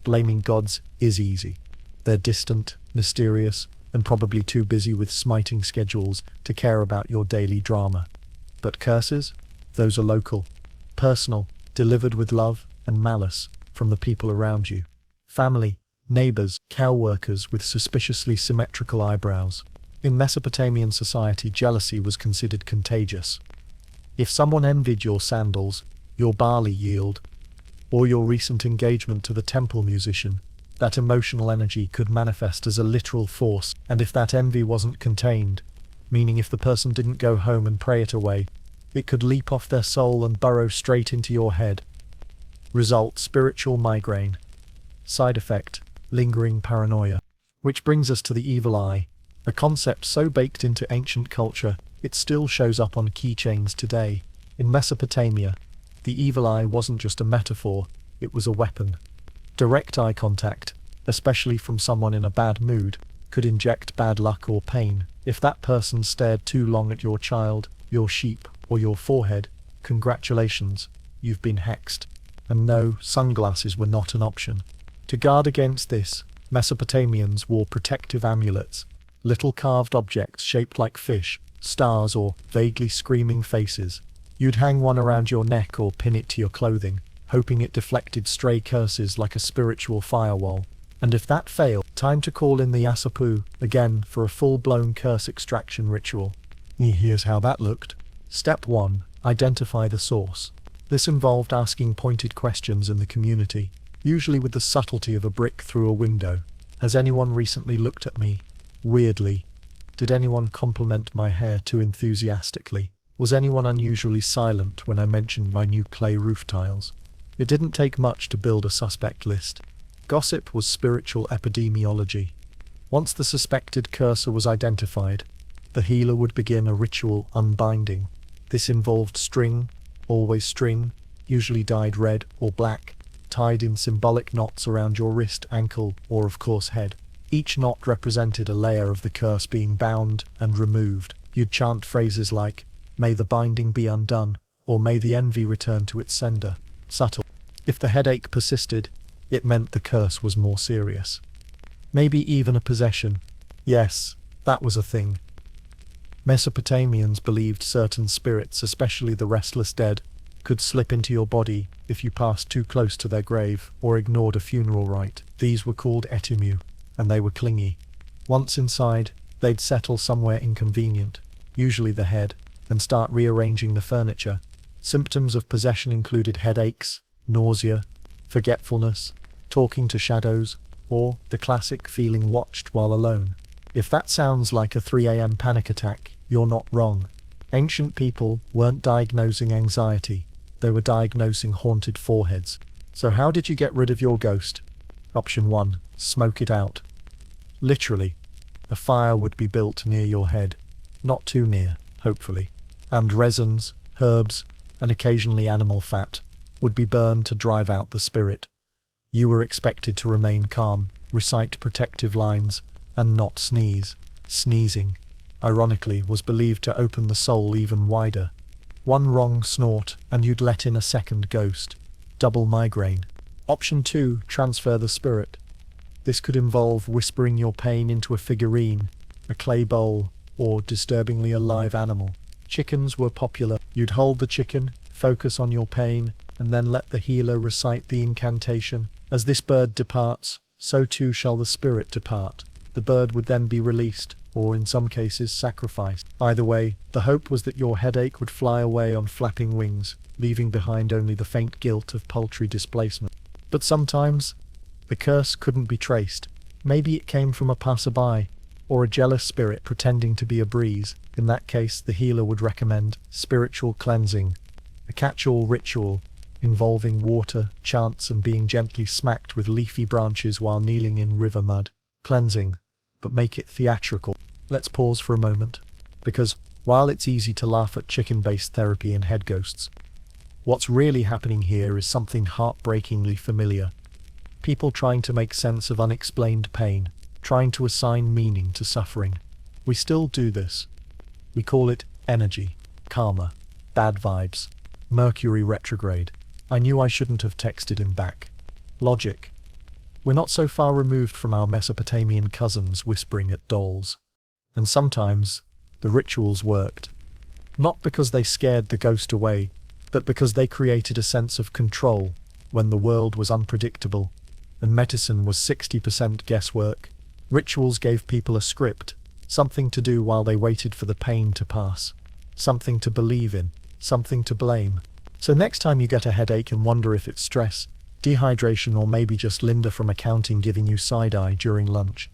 blaming gods is easy. They're distant, mysterious, and probably too busy with smiting schedules to care about your daily drama. But curses? Those are local, personal, delivered with love and malice from the people around you. Family, neighbors, cow workers with suspiciously symmetrical eyebrows. In Mesopotamian society, jealousy was considered contagious. If someone envied your sandals, your barley yield, or your recent engagement to the temple musician, that emotional energy could manifest as a literal force. And if that envy wasn't contained, meaning if the person didn't go home and pray it away, it could leap off their soul and burrow straight into your head. Result: spiritual migraine. Side effect: lingering paranoia. Which brings us to the evil eye, a concept so baked into ancient culture, it still shows up on keychains today. In Mesopotamia, the evil eye wasn't just a metaphor, it was a weapon. Direct eye contact, especially from someone in a bad mood, could inject bad luck or pain. If that person stared too long at your child, your sheep, or your forehead, congratulations, you've been hexed. And no, sunglasses were not an option. To guard against this, Mesopotamians wore protective amulets, little carved objects shaped like fish, stars, or vaguely screaming faces. You'd hang one around your neck or pin it to your clothing, hoping it deflected stray curses like a spiritual firewall. And if that failed, time to call in the Asapu again for a full-blown curse extraction ritual. Here's how that looked. Step 1. Identify the source. This involved asking pointed questions in the community, usually with the subtlety of a brick through a window. Has anyone recently looked at me weirdly? Did anyone compliment my hair too enthusiastically? Was anyone unusually silent when I mentioned my new clay roof tiles? It didn't take much to build a suspect list. Gossip was spiritual epidemiology. Once the suspected cursor was identified, the healer would begin a ritual unbinding. This involved string, always string, usually dyed red or black, tied in symbolic knots around your wrist, ankle, or of course head. Each knot represented a layer of the curse being bound and removed. You'd chant phrases like, "May the binding be undone," or "May the envy return to its sender." Subtle. If the headache persisted, it meant the curse was more serious. Maybe even a possession. Yes, that was a thing. Mesopotamians believed certain spirits, especially the restless dead, could slip into your body if you passed too close to their grave or ignored a funeral rite. These were called etimu, and they were clingy. Once inside, they'd settle somewhere inconvenient, usually the head, and start rearranging the furniture. Symptoms of possession included headaches, nausea, forgetfulness, talking to shadows, or the classic feeling watched while alone. If that sounds like a 3 a.m. panic attack, you're not wrong. Ancient people weren't diagnosing anxiety, they were diagnosing haunted foreheads. So how did you get rid of your ghost? Option 1. Smoke it out. Literally, a fire would be built near your head. Not too near, hopefully. And resins, herbs, and occasionally animal fat would be burned to drive out the spirit. You were expected to remain calm, recite protective lines, and not sneeze. Sneezing, ironically, was believed to open the soul even wider. One wrong snort, and you'd let in a second ghost. Double migraine. Option 2. Transfer the spirit. This could involve whispering your pain into a figurine, a clay bowl, or disturbingly a live animal. Chickens were popular. You'd hold the chicken, focus on your pain, and then let the healer recite the incantation. As this bird departs, so too shall the spirit depart. The bird would then be released, or in some cases sacrificed. Either way, the hope was that your headache would fly away on flapping wings, leaving behind only the faint guilt of paltry displacement. But sometimes, the curse couldn't be traced. Maybe it came from a passerby, or a jealous spirit pretending to be a breeze. In that case, the healer would recommend spiritual cleansing, a catch-all ritual involving water, chants, and being gently smacked with leafy branches while kneeling in river mud. Cleansing, but make it theatrical. Let's pause for a moment, because while it's easy to laugh at chicken-based therapy and head ghosts, what's really happening here is something heartbreakingly familiar. People trying to make sense of unexplained pain, trying to assign meaning to suffering. We still do this. We call it energy, karma, bad vibes, Mercury retrograde. I knew I shouldn't have texted him back. Logic. We're not so far removed from our Mesopotamian cousins whispering at dolls. And sometimes, the rituals worked. Not because they scared the ghost away, but because they created a sense of control when the world was unpredictable, and medicine was 60% guesswork. Rituals gave people a script, something to do while they waited for the pain to pass, something to believe in, something to blame. So next time you get a headache and wonder if it's stress, dehydration, or maybe just Linda from accounting giving you side-eye during lunch,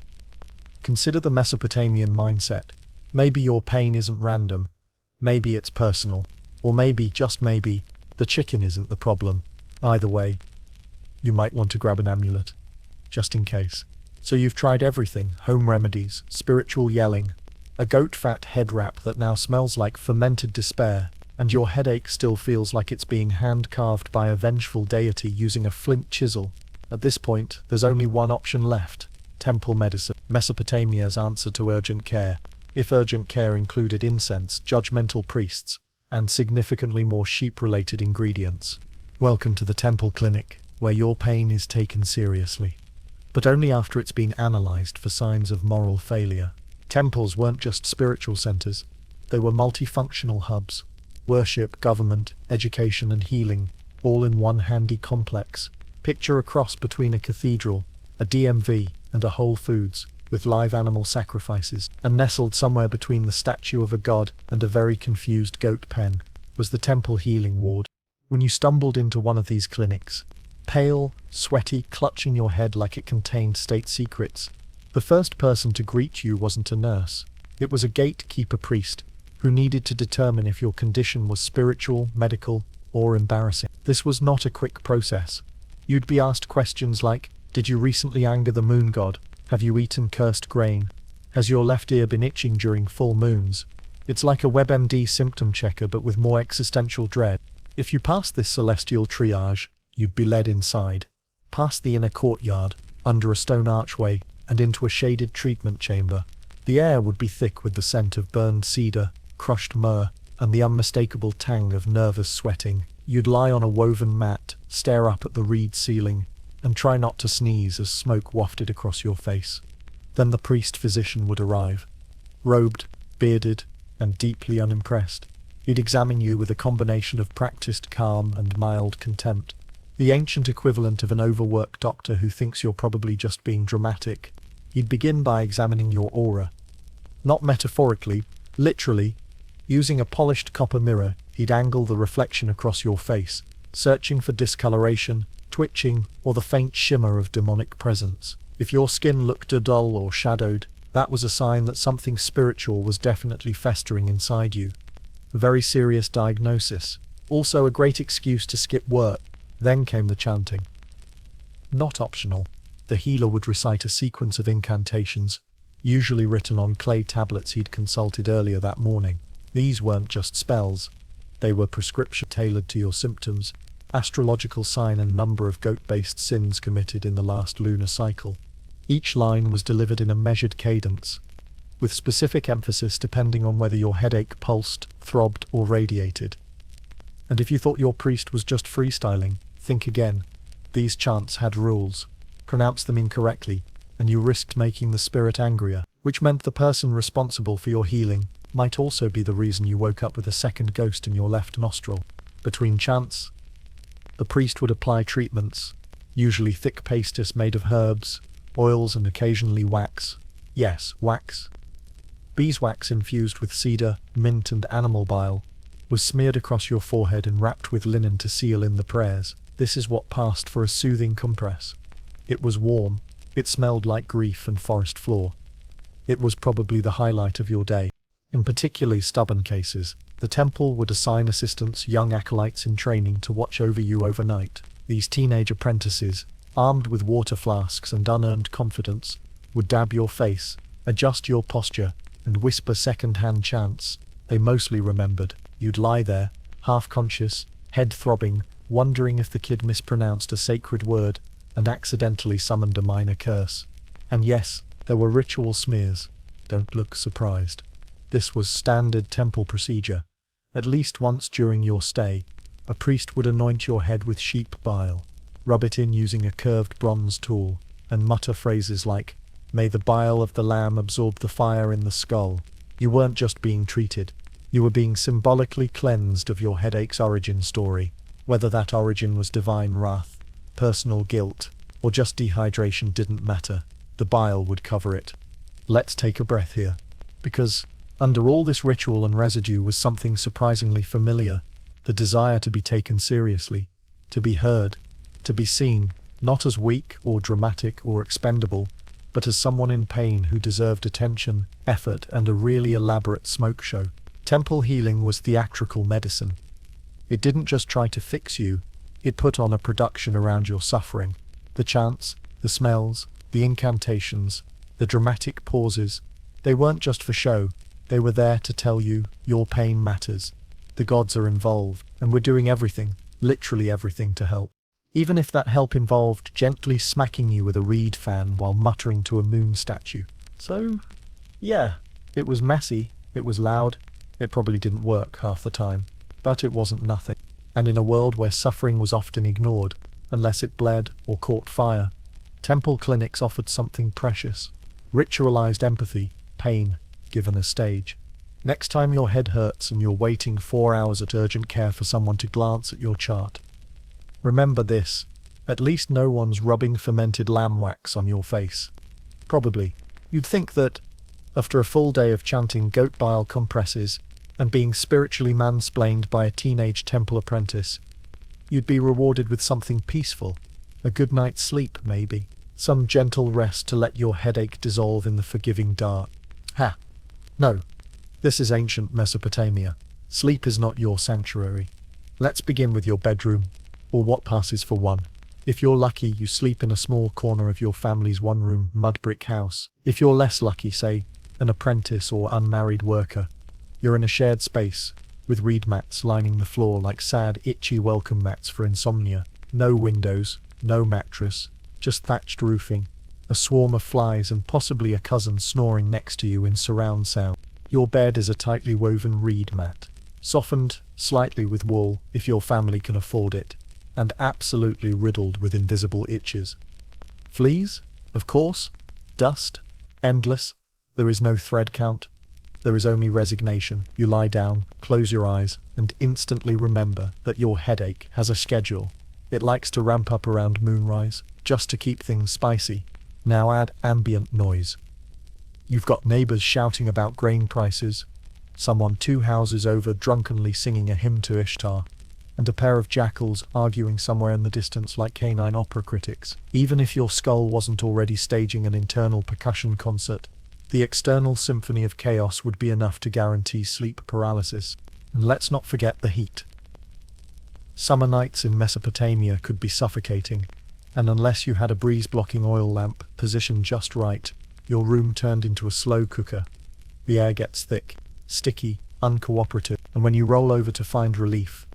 consider the Mesopotamian mindset. Maybe your pain isn't random, maybe it's personal, or maybe, just maybe, the chicken isn't the problem. Either way, you might want to grab an amulet, just in case. So you've tried everything: home remedies, spiritual yelling, a goat fat head wrap that now smells like fermented despair, and your headache still feels like it's being hand-carved by a vengeful deity using a flint chisel. At this point, there's only one option left: temple medicine, Mesopotamia's answer to urgent care. If urgent care included incense, judgmental priests, and significantly more sheep-related ingredients. Welcome to the temple clinic, where your pain is taken seriously, but only after it's been analyzed for signs of moral failure. Temples weren't just spiritual centers, they were multifunctional hubs. Worship, government, education, and healing, all in one handy complex. Picture a cross between a cathedral, a DMV, and a Whole Foods, with live animal sacrifices, and nestled somewhere between the statue of a god and a very confused goat pen was the temple healing ward. When you stumbled into one of these clinics, pale, sweaty, clutching your head like it contained state secrets, the first person to greet you wasn't a nurse. It was a gatekeeper priest who needed to determine if your condition was spiritual, medical, or embarrassing. This was not a quick process. You'd be asked questions like, did you recently anger the moon god? Have you eaten cursed grain? Has your left ear been itching during full moons? It's like a WebMD symptom checker, but with more existential dread. If you passed this celestial triage, you'd be led inside, past the inner courtyard, under a stone archway, and into a shaded treatment chamber. The air would be thick with the scent of burned cedar, crushed myrrh, and the unmistakable tang of nervous sweating. You'd lie on a woven mat, stare up at the reed ceiling, and try not to sneeze as smoke wafted across your face. Then the priest-physician would arrive, robed, bearded, and deeply unimpressed. He'd examine you with a combination of practiced calm and mild contempt, the ancient equivalent of an overworked doctor who thinks you're probably just being dramatic. He'd begin by examining your aura. Not metaphorically, literally. Using a polished copper mirror, he'd angle the reflection across your face, searching for discoloration, twitching, or the faint shimmer of demonic presence. If your skin looked dull or shadowed, that was a sign that something spiritual was definitely festering inside you. A very serious diagnosis. Also a great excuse to skip work. Then came the chanting. Not optional. The healer would recite a sequence of incantations, usually written on clay tablets he'd consulted earlier that morning. These weren't just spells. They were prescription tailored to your symptoms, astrological sign and number of goat-based sins committed in the last lunar cycle. Each line was delivered in a measured cadence, with specific emphasis depending on whether your headache pulsed, throbbed, or radiated. And if you thought your priest was just freestyling, think again. These chants had rules. Pronounce them incorrectly, and you risked making the spirit angrier, which meant the person responsible for your healing might also be the reason you woke up with a second ghost in your left nostril. Between chants, the priest would apply treatments, usually thick pastes made of herbs, oils, and occasionally wax. Yes, wax. Beeswax infused with cedar, mint, and animal bile was smeared across your forehead and wrapped with linen to seal in the prayers. This is what passed for a soothing compress. It was warm. It smelled like grief and forest floor. It was probably the highlight of your day. In particularly stubborn cases, the temple would assign assistants, young acolytes in training, to watch over you overnight. These teenage apprentices, armed with water flasks and unearned confidence, would dab your face, adjust your posture, and whisper second-hand chants. They mostly remembered. You'd lie there, half-conscious, head throbbing, wondering if the kid mispronounced a sacred word and accidentally summoned a minor curse. And yes, there were ritual smears. Don't look surprised. This was standard temple procedure. At least once during your stay, a priest would anoint your head with sheep bile, rub it in using a curved bronze tool, and mutter phrases like, "May the bile of the lamb absorb the fire in the skull." You weren't just being treated. You were being symbolically cleansed of your headache's origin story. Whether that origin was divine wrath, personal guilt, or just dehydration didn't matter. The bile would cover it. Let's take a breath here. Because under all this ritual and residue was something surprisingly familiar. The desire to be taken seriously, to be heard, to be seen, not as weak or dramatic or expendable, but as someone in pain who deserved attention, effort, and a really elaborate smoke show. Temple healing was theatrical medicine. It didn't just try to fix you, it put on a production around your suffering. The chants, the smells, the incantations, the dramatic pauses, they weren't just for show, they were there to tell you your pain matters. The gods are involved, and we're doing everything, literally everything, to help. Even if that help involved gently smacking you with a reed fan while muttering to a moon statue. So, yeah, it was messy, it was loud, it probably didn't work half the time, but it wasn't nothing. And in a world where suffering was often ignored, unless it bled or caught fire, temple clinics offered something precious. Ritualized empathy, pain, given a stage. Next time your head hurts and you're waiting 4 hours at urgent care for someone to glance at your chart, remember this: at least no one's rubbing fermented lamb wax on your face. Probably. You'd think that, after a full day of chanting goat bile compresses and being spiritually mansplained by a teenage temple apprentice, you'd be rewarded with something peaceful. A good night's sleep, maybe. Some gentle rest to let your headache dissolve in the forgiving dark. Ha! No. This is ancient Mesopotamia. Sleep is not your sanctuary. Let's begin with your bedroom, or what passes for one. If you're lucky, you sleep in a small corner of your family's one-room mud brick house. If you're less lucky, say, an apprentice or unmarried worker, you're in a shared space, with reed mats lining the floor like sad, itchy welcome mats for insomnia. No windows, no mattress, just thatched roofing, a swarm of flies, and possibly a cousin snoring next to you in surround sound. Your bed is a tightly woven reed mat, softened slightly with wool if your family can afford it, and absolutely riddled with invisible itches. Fleas? Of course. Dust? Endless. There is no thread count. There is only resignation. You lie down, close your eyes, and instantly remember that your headache has a schedule. It likes to ramp up around moonrise, just to keep things spicy. Now add ambient noise. You've got neighbors shouting about grain prices, someone 2 houses over drunkenly singing a hymn to Ishtar, and a pair of jackals arguing somewhere in the distance like canine opera critics. Even if your skull wasn't already staging an internal percussion concert, the external symphony of chaos would be enough to guarantee sleep paralysis. And let's not forget the heat. Summer nights in Mesopotamia could be suffocating, and unless you had a breeze-blocking oil lamp positioned just right, your room turned into a slow cooker. The air gets thick, sticky, uncooperative, and when you roll over to find relief,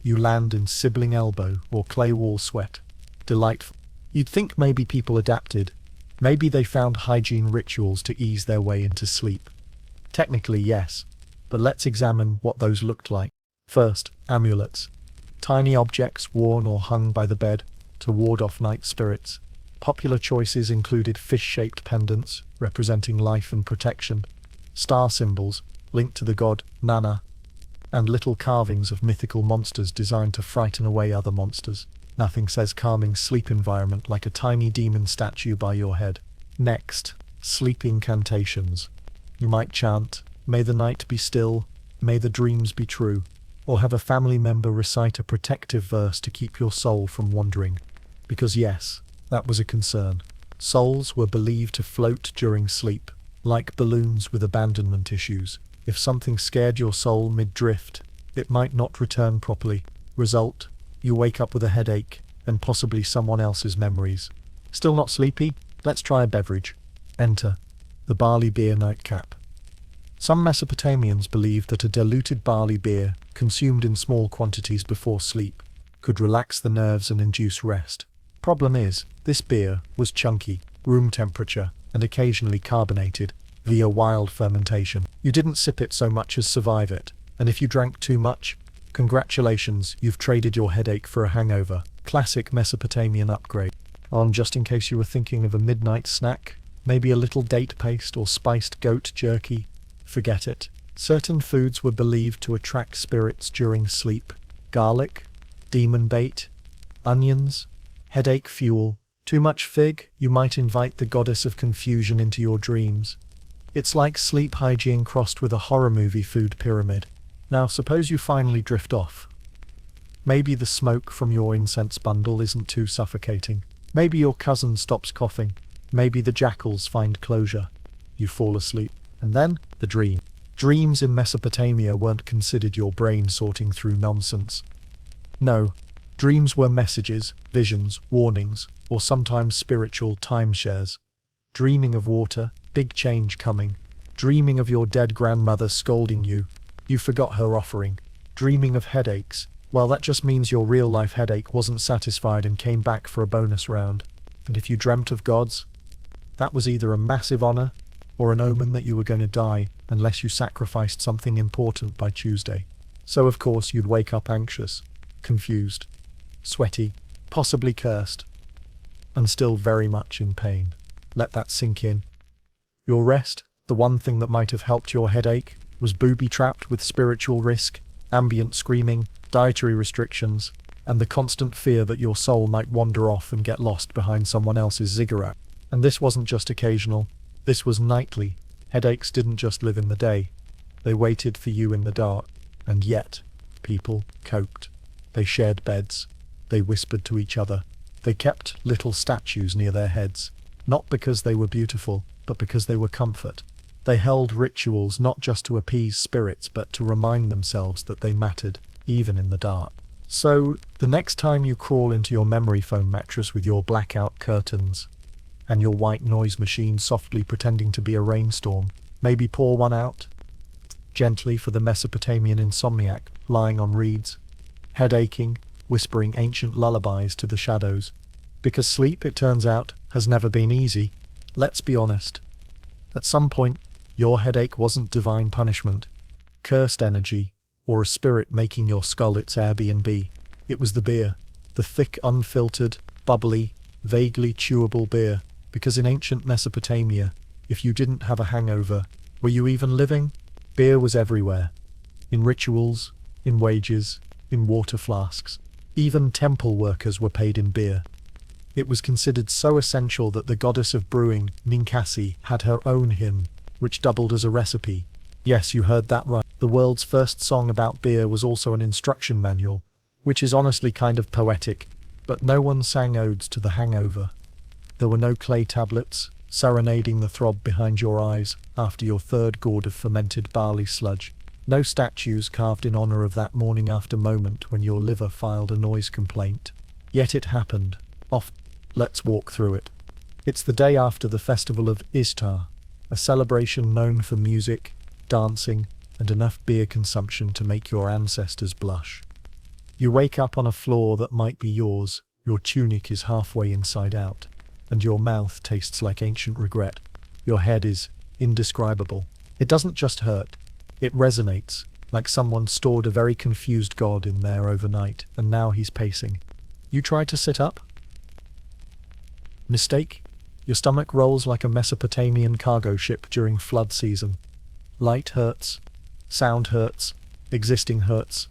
you land in sibling elbow or clay wall sweat. Delightful. You'd think maybe people adapted. Maybe they found hygiene rituals to ease their way into sleep. Technically, yes, but let's examine what those looked like. First, amulets. Tiny objects worn or hung by the bed to ward off night spirits. Popular choices included fish-shaped pendants, representing life and protection, star symbols, linked to the god Nana, and little carvings of mythical monsters designed to frighten away other monsters. Nothing says calming sleep environment like a tiny demon statue by your head. Next, sleep incantations. You might chant, "May the night be still, may the dreams be true," or have a family member recite a protective verse to keep your soul from wandering. Because yes, that was a concern. Souls were believed to float during sleep, Like balloons with abandonment issues. If something scared your soul mid-drift, it might not return properly. Result, you wake up with a headache, and possibly someone else's memories. Still not sleepy? Let's try a beverage. Enter the barley beer nightcap. Some Mesopotamians believed that a diluted barley beer, consumed in small quantities before sleep, could relax the nerves and induce rest. Problem is, this beer was chunky, room temperature, and occasionally carbonated, via wild fermentation. You didn't sip it so much as survive it, and if you drank too much, congratulations, you've traded your headache for a hangover. Classic Mesopotamian upgrade. Just in case you were thinking of a midnight snack, maybe a little date paste or spiced goat jerky, forget it. Certain foods were believed to attract spirits during sleep. Garlic, demon bait, onions, headache fuel. Too much fig, you might invite the goddess of confusion into your dreams. It's like sleep hygiene crossed with a horror movie food pyramid. Now suppose you finally drift off. Maybe the smoke from your incense bundle isn't too suffocating. Maybe your cousin stops coughing. Maybe the jackals find closure. You fall asleep. And then, the dream. Dreams in Mesopotamia weren't considered your brain sorting through nonsense. No, dreams were messages, visions, warnings, or sometimes spiritual timeshares. Dreaming of water, big change coming. Dreaming of your dead grandmother scolding you. You forgot her offering. Dreaming of headaches. Well, that just means your real-life headache wasn't satisfied and came back for a bonus round. And if you dreamt of gods, that was either a massive honor or an omen that you were going to die unless you sacrificed something important by Tuesday. So of course you'd wake up anxious, confused, sweaty, possibly cursed, and still very much in pain. Let that sink in. Your rest, the one thing that might have helped your headache, was booby-trapped with spiritual risk, ambient screaming, dietary restrictions, and the constant fear that your soul might wander off and get lost behind someone else's ziggurat. And this wasn't just occasional, this was nightly. Headaches didn't just live in the day, they waited for you in the dark. And yet, people coped. They shared beds, they whispered to each other, they kept little statues near their heads, not because they were beautiful, but because they were comfort. They held rituals not just to appease spirits, but to remind themselves that they mattered, even in the dark. So, the next time you crawl into your memory foam mattress with your blackout curtains, and your white noise machine softly pretending to be a rainstorm, maybe pour one out, gently for the Mesopotamian insomniac, lying on reeds, head aching, whispering ancient lullabies to the shadows. Because sleep, it turns out, has never been easy. Let's be honest. At some point, your headache wasn't divine punishment, cursed energy, or a spirit making your skull its Airbnb. It was the beer. The thick, unfiltered, bubbly, vaguely chewable beer. Because in ancient Mesopotamia, if you didn't have a hangover, were you even living? Beer was everywhere. In rituals, in wages, in water flasks. Even temple workers were paid in beer. It was considered so essential that the goddess of brewing, Ninkasi, had her own hymn, which doubled as a recipe. Yes, you heard that right. The world's first song about beer was also an instruction manual, which is honestly kind of poetic, but no one sang odes to the hangover. There were no clay tablets, serenading the throb behind your eyes after your third gourd of fermented barley sludge. No statues carved in honor of that morning after moment when your liver filed a noise complaint. Yet it happened. Let's walk through it. It's the day after the festival of Ishtar, a celebration known for music, dancing, and enough beer consumption to make your ancestors blush. You wake up on a floor that might be yours, your tunic is halfway inside out, and your mouth tastes like ancient regret. Your head is indescribable. It doesn't just hurt, it resonates, like someone stored a very confused god in there overnight, and now he's pacing. You try to sit up? Mistake? Your stomach rolls like a Mesopotamian cargo ship during flood season. Light hurts, sound hurts, existing hurts.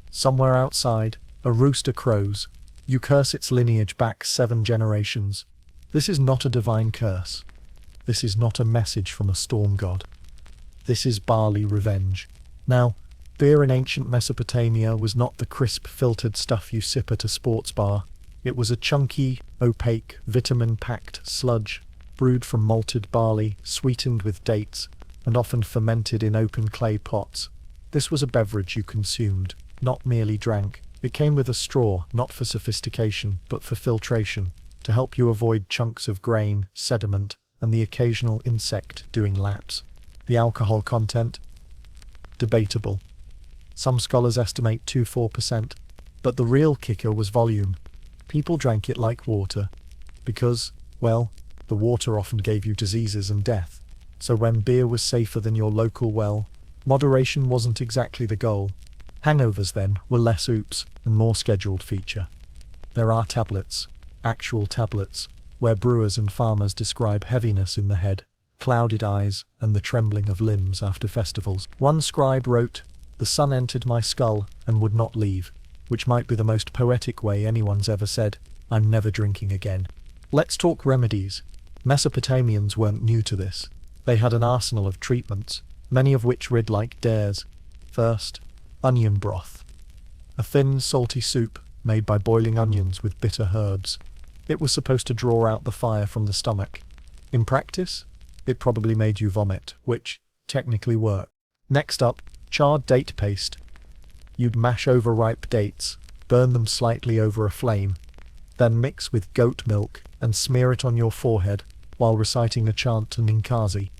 Somewhere outside, a rooster crows. You curse its lineage back 7 generations. This is not a divine curse. This is not a message from a storm god. This is barley revenge. Now, beer in ancient Mesopotamia was not the crisp filtered stuff you sip at a sports bar. It was a chunky, opaque, vitamin-packed sludge, brewed from malted barley, sweetened with dates, and often fermented in open clay pots. This was a beverage you consumed, not merely drank. It came with a straw, not for sophistication, but for filtration, to help you avoid chunks of grain, sediment, and the occasional insect doing laps. The alcohol content? Debatable. Some scholars estimate 2–4%, but the real kicker was volume. People drank it like water, because, well, the water often gave you diseases and death. So when beer was safer than your local well, moderation wasn't exactly the goal. Hangovers, then, were less oops and more scheduled feature. There are tablets, actual tablets, where brewers and farmers describe heaviness in the head, clouded eyes, and the trembling of limbs after festivals. One scribe wrote, "The sun entered my skull and would not leave," which might be the most poetic way anyone's ever said, "I'm never drinking again." Let's talk remedies. Mesopotamians weren't new to this. They had an arsenal of treatments, many of which read like dares. First, onion broth. A thin, salty soup made by boiling onions with bitter herbs. It was supposed to draw out the fire from the stomach. In practice, it probably made you vomit, which technically worked. Next up, charred date paste. You'd mash over ripe dates, burn them slightly over a flame, then mix with goat milk and smear it on your forehead while reciting a chant to Ninkasi.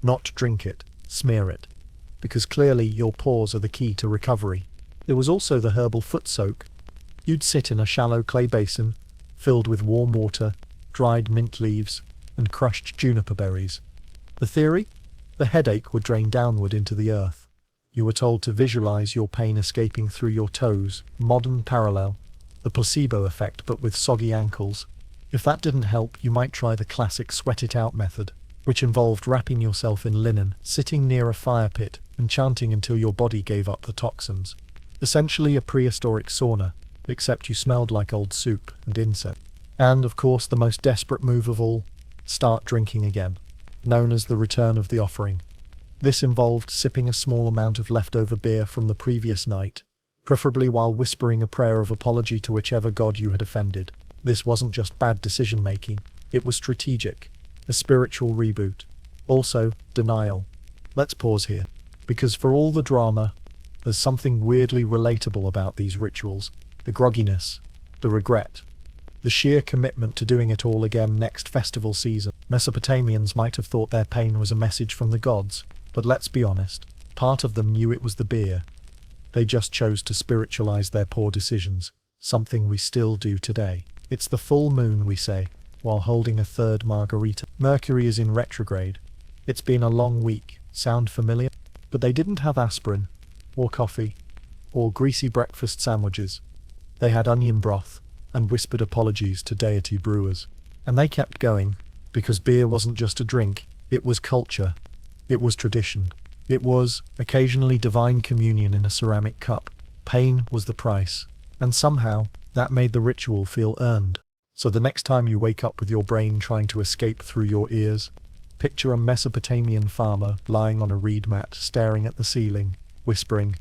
Not drink it, smear it, because clearly your pores are the key to recovery. There was also the herbal foot soak. You'd sit in a shallow clay basin, filled with warm water, dried mint leaves, and crushed juniper berries. The theory? The headache would drain downward into the earth. You were told to visualize your pain escaping through your toes. Modern parallel. The placebo effect, but with soggy ankles. If that didn't help, you might try the classic sweat it out method, which involved wrapping yourself in linen, sitting near a fire pit, and chanting until your body gave up the toxins. Essentially a prehistoric sauna, except you smelled like old soup and incense. And, of course, the most desperate move of all, start drinking again, known as the return of the offering. This involved sipping a small amount of leftover beer from the previous night, preferably while whispering a prayer of apology to whichever god you had offended. This wasn't just bad decision-making, it was strategic, a spiritual reboot. Also, denial. Let's pause here, because for all the drama, there's something weirdly relatable about these rituals. The grogginess, the regret, the sheer commitment to doing it all again next festival season. Mesopotamians might have thought their pain was a message from the gods, but let's be honest, part of them knew it was the beer. They just chose to spiritualize their poor decisions, something we still do today. It's the full moon, we say, while holding a third margarita. Mercury is in retrograde. It's been a long week. Sound familiar? But they didn't have aspirin, or coffee, or greasy breakfast sandwiches. They had onion broth, and whispered apologies to deity brewers. And they kept going, because beer wasn't just a drink, it was culture. It was tradition. It was, occasionally, divine communion in a ceramic cup. Pain was the price. And somehow, that made the ritual feel earned. So the next time you wake up with your brain trying to escape through your ears, picture a Mesopotamian farmer lying on a reed mat staring at the ceiling, whispering,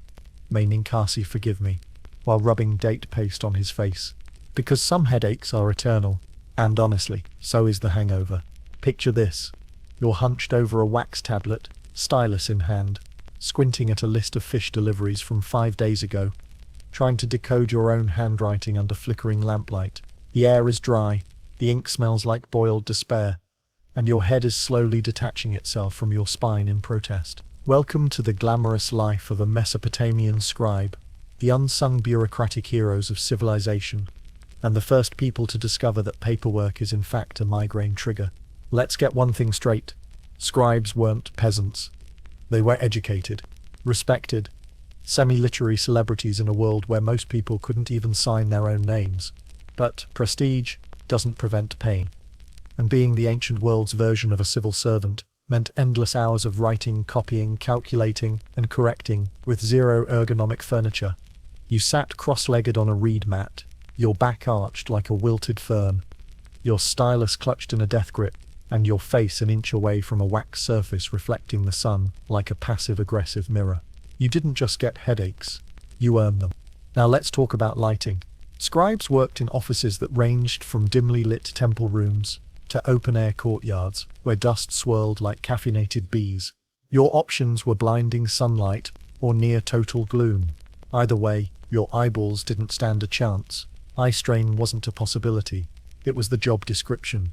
"May Ninkasi forgive me," while rubbing date paste on his face. Because some headaches are eternal, and honestly, so is the hangover. Picture this. You're hunched over a wax tablet, stylus in hand, squinting at a list of fish deliveries from 5 days ago, trying to decode your own handwriting under flickering lamplight. The air is dry, the ink smells like boiled despair, and your head is slowly detaching itself from your spine in protest. Welcome to the glamorous life of a Mesopotamian scribe, the unsung bureaucratic heroes of civilization, and the first people to discover that paperwork is in fact a migraine trigger. Let's get one thing straight. Scribes weren't peasants. They were educated, respected, semi-literary celebrities in a world where most people couldn't even sign their own names. But prestige doesn't prevent pain. And being the ancient world's version of a civil servant meant endless hours of writing, copying, calculating, and correcting with zero ergonomic furniture. You sat cross-legged on a reed mat, your back arched like a wilted fern, your stylus clutched in a death grip, and your face an inch away from a wax surface reflecting the sun like a passive-aggressive mirror. You didn't just get headaches, you earned them. Now let's talk about lighting. Scribes worked in offices that ranged from dimly lit temple rooms to open-air courtyards where dust swirled like caffeinated bees. Your options were blinding sunlight or near total gloom. Either way, your eyeballs didn't stand a chance. Eye strain wasn't a possibility. It was the job description.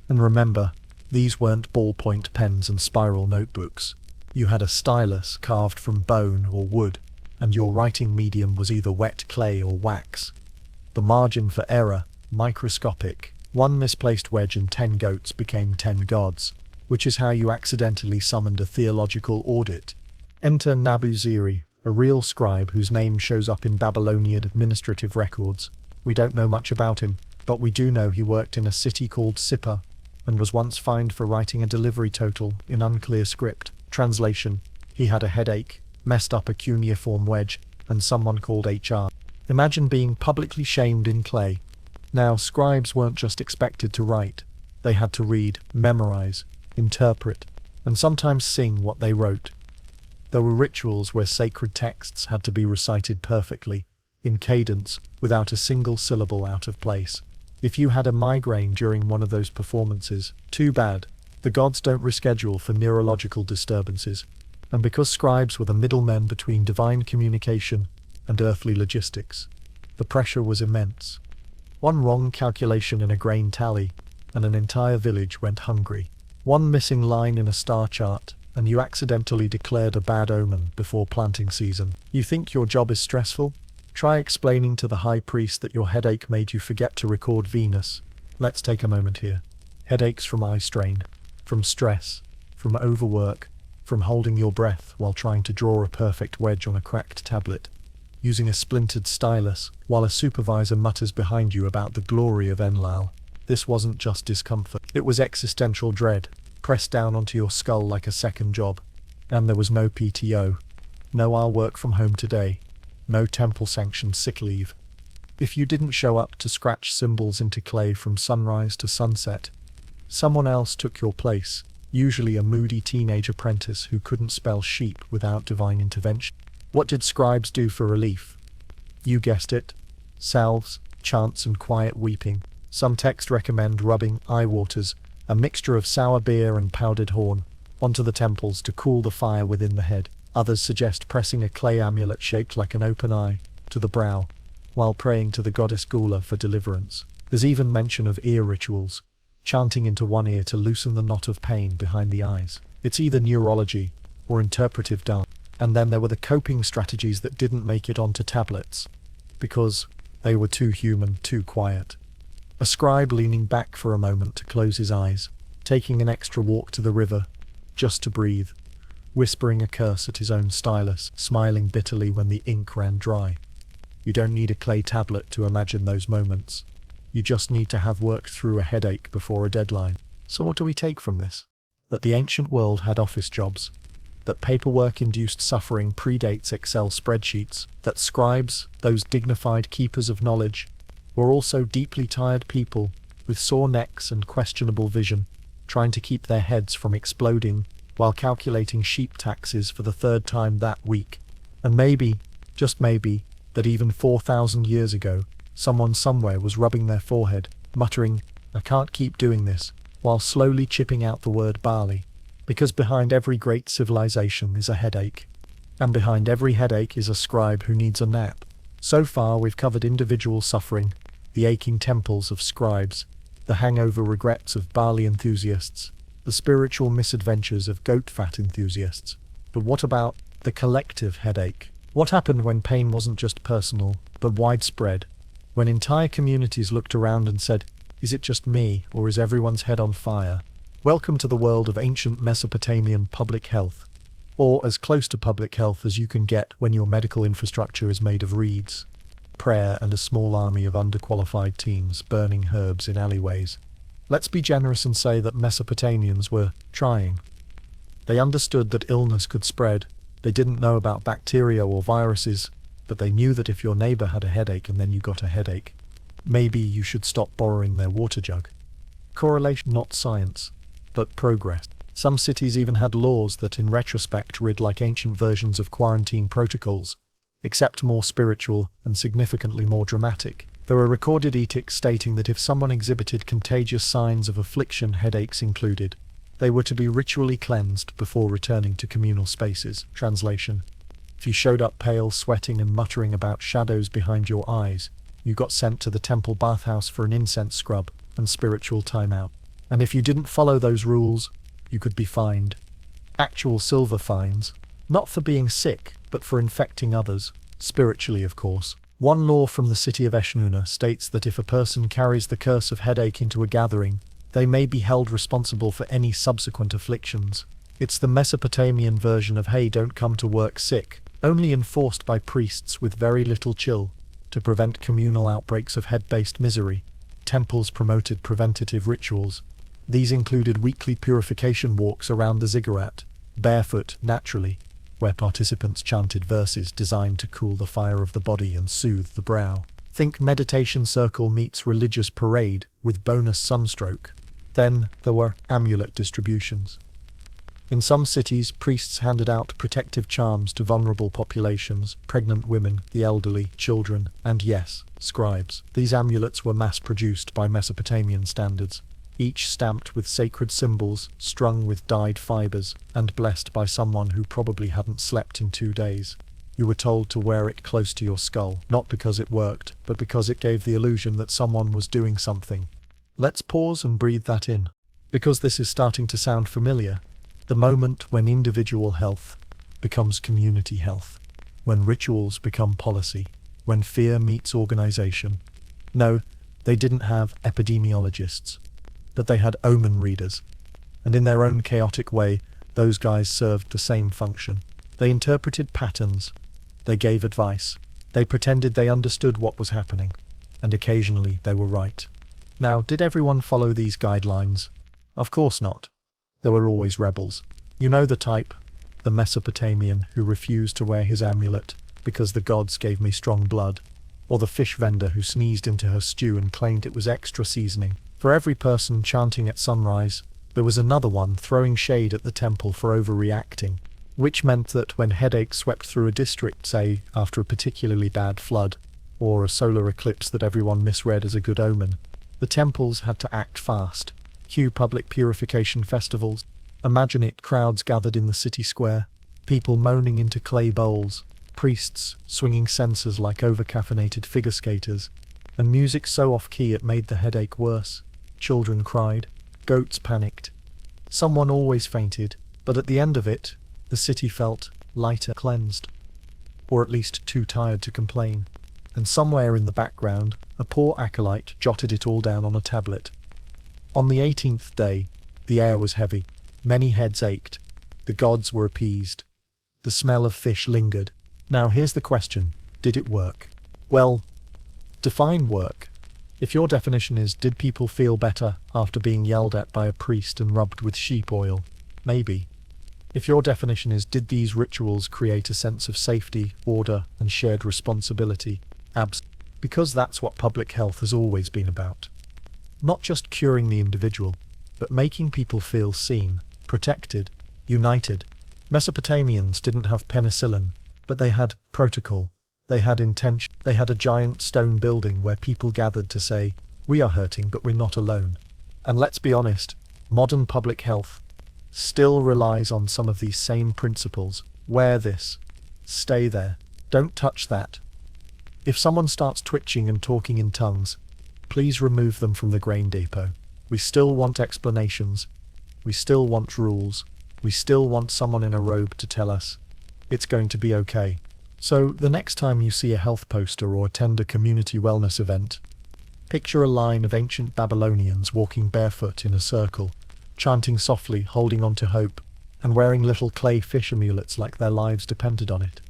And remember, these weren't ballpoint pens and spiral notebooks. You had a stylus carved from bone or wood, and your writing medium was either wet clay or wax. The margin for error, microscopic. One misplaced wedge and 10 goats became 10 gods, which is how you accidentally summoned a theological audit. Enter Nabuziri, a real scribe whose name shows up in Babylonian administrative records. We don't know much about him, but we do know he worked in a city called Sippar, and was once fined for writing a delivery total in unclear script. Translation: he had a headache, messed up a cuneiform wedge, and someone called HR. Imagine being publicly shamed in clay. Now, scribes weren't just expected to write. They had to read, memorize, interpret, and sometimes sing what they wrote. There were rituals where sacred texts had to be recited perfectly, in cadence, without a single syllable out of place. If you had a migraine during one of those performances, too bad. The gods don't reschedule for neurological disturbances. And because scribes were the middlemen between divine communication and earthly logistics, the pressure was immense. One wrong calculation in a grain tally, and an entire village went hungry. One missing line in a star chart, and you accidentally declared a bad omen before planting season. You think your job is stressful? Try explaining to the high priest that your headache made you forget to record Venus. Let's take a moment here. Headaches from eye strain, from stress, from overwork, from holding your breath while trying to draw a perfect wedge on a cracked tablet, using a splintered stylus while a supervisor mutters behind you about the glory of Enlil. This wasn't just discomfort, it was existential dread, pressed down onto your skull like a second job. And there was no PTO. No "I'll work from home today." No temple-sanctioned sick leave. If you didn't show up to scratch symbols into clay from sunrise to sunset, someone else took your place, usually a moody teenage apprentice who couldn't spell sheep without divine intervention. What did scribes do for relief? You guessed it. Salves, chants, and quiet weeping. Some texts recommend rubbing eye waters, a mixture of sour beer and powdered horn, onto the temples to cool the fire within the head. Others suggest pressing a clay amulet shaped like an open eye to the brow, while praying to the goddess Gula for deliverance. There's even mention of ear rituals, chanting into one ear to loosen the knot of pain behind the eyes. It's either neurology or interpretive dance. And then there were the coping strategies that didn't make it onto tablets, because they were too human, too quiet. A scribe leaning back for a moment to close his eyes, taking an extra walk to the river, just to breathe, whispering a curse at his own stylus, smiling bitterly when the ink ran dry. You don't need a clay tablet to imagine those moments. You just need to have worked through a headache before a deadline. So what do we take from this? That the ancient world had office jobs. That paperwork-induced suffering predates Excel spreadsheets. That scribes, those dignified keepers of knowledge, were also deeply tired people with sore necks and questionable vision, trying to keep their heads from exploding while calculating sheep taxes for the third time that week. And maybe, just maybe, that even 4,000 years ago, someone somewhere was rubbing their forehead, muttering, "I can't keep doing this," while slowly chipping out the word barley. Because behind every great civilization is a headache. And behind every headache is a scribe who needs a nap. So far we've covered individual suffering, the aching temples of scribes, the hangover regrets of barley enthusiasts, the spiritual misadventures of goat fat enthusiasts. But what about the collective headache? What happened when pain wasn't just personal, but widespread? When entire communities looked around and said, "Is it just me, or is everyone's head on fire?" Welcome to the world of ancient Mesopotamian public health, or as close to public health as you can get when your medical infrastructure is made of reeds, prayer, and a small army of underqualified teams burning herbs in alleyways. Let's be generous and say that Mesopotamians were trying. They understood that illness could spread. They didn't know about bacteria or viruses, but they knew that if your neighbor had a headache and then you got a headache, maybe you should stop borrowing their water jug. Correlation, not science, but progress. Some cities even had laws that in retrospect read like ancient versions of quarantine protocols, except more spiritual and significantly more dramatic. There are recorded edicts stating that if someone exhibited contagious signs of affliction, headaches included, they were to be ritually cleansed before returning to communal spaces. Translation: if you showed up pale, sweating and muttering about shadows behind your eyes, you got sent to the temple bathhouse for an incense scrub and spiritual timeout. And if you didn't follow those rules, you could be fined. Actual silver fines. Not for being sick, but for infecting others. Spiritually, of course. One law from the city of Eshnuna states that if a person carries the curse of headache into a gathering, they may be held responsible for any subsequent afflictions. It's the Mesopotamian version of "hey, don't come to work sick," only enforced by priests with very little chill. To prevent communal outbreaks of head-based misery, temples promoted preventative rituals. These included weekly purification walks around the ziggurat, barefoot, naturally, where participants chanted verses designed to cool the fire of the body and soothe the brow. Think meditation circle meets religious parade with bonus sunstroke. Then there were amulet distributions. In some cities, priests handed out protective charms to vulnerable populations, pregnant women, the elderly, children, and yes, scribes. These amulets were mass-produced by Mesopotamian standards, each stamped with sacred symbols, strung with dyed fibers, and blessed by someone who probably hadn't slept in 2 days. You were told to wear it close to your skull, not because it worked, but because it gave the illusion that someone was doing something. Let's pause and breathe that in, because this is starting to sound familiar. The moment when individual health becomes community health, when rituals become policy, when fear meets organization. No, they didn't have epidemiologists, but they had omen readers. And in their own chaotic way, those guys served the same function. They interpreted patterns. They gave advice. They pretended they understood what was happening. And occasionally they were right. Now, did everyone follow these guidelines? Of course not. There were always rebels. You know the type. The Mesopotamian who refused to wear his amulet because the gods gave me strong blood. Or the fish vendor who sneezed into her stew and claimed it was extra seasoning. For every person chanting at sunrise, there was another one throwing shade at the temple for overreacting, which meant that when headaches swept through a district, say, after a particularly bad flood, or a solar eclipse that everyone misread as a good omen, the temples had to act fast, cue public purification festivals. Imagine it, crowds gathered in the city square, people moaning into clay bowls, priests swinging censers like over-caffeinated figure skaters, and music so off-key it made the headache worse. Children cried, goats panicked. Someone always fainted, but at the end of it, the city felt lighter, cleansed, or at least too tired to complain. And somewhere in the background, a poor acolyte jotted it all down on a tablet. On the 18th day, the air was heavy. Many heads ached. The gods were appeased. The smell of fish lingered. Now here's the question. Did it work? Well, define work. If your definition is, did people feel better after being yelled at by a priest and rubbed with sheep oil? Maybe. If your definition is, did these rituals create a sense of safety, order, and shared responsibility? Because that's what public health has always been about. Not just curing the individual, but making people feel seen, protected, united. Mesopotamians didn't have penicillin, but they had protocol. They had intention. They had a giant stone building where people gathered to say, "We are hurting, but we're not alone." And let's be honest, modern public health still relies on some of these same principles. Wear this. Stay there. Don't touch that. If someone starts twitching and talking in tongues, please remove them from the grain depot. We still want explanations. We still want rules. We still want someone in a robe to tell us it's going to be okay. So, the next time you see a health poster or attend a community wellness event, picture a line of ancient Babylonians walking barefoot in a circle, chanting softly, holding on to hope, and wearing little clay fish amulets like their lives depended on it.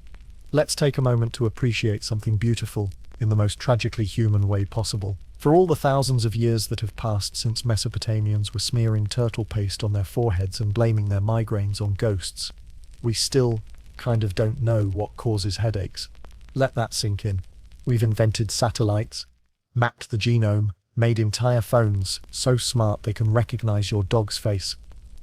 Let's take a moment to appreciate something beautiful in the most tragically human way possible. For all the thousands of years that have passed since Mesopotamians were smearing turtle paste on their foreheads and blaming their migraines on ghosts, we still kind of don't know what causes headaches. Let that sink in. We've invented satellites, mapped the genome, made entire phones so smart they can recognize your dog's face.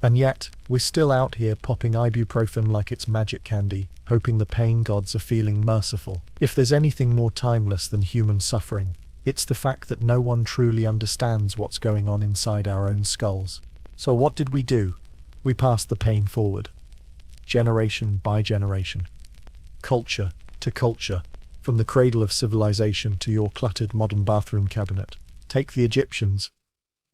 And yet, we're still out here popping ibuprofen like it's magic candy, hoping the pain gods are feeling merciful. If there's anything more timeless than human suffering, It's the fact that no one truly understands what's going on inside our own skulls. So what did we do? We passed the pain forward. Generation by generation. Culture to culture. From the cradle of civilization to your cluttered modern bathroom cabinet. Take the Egyptians.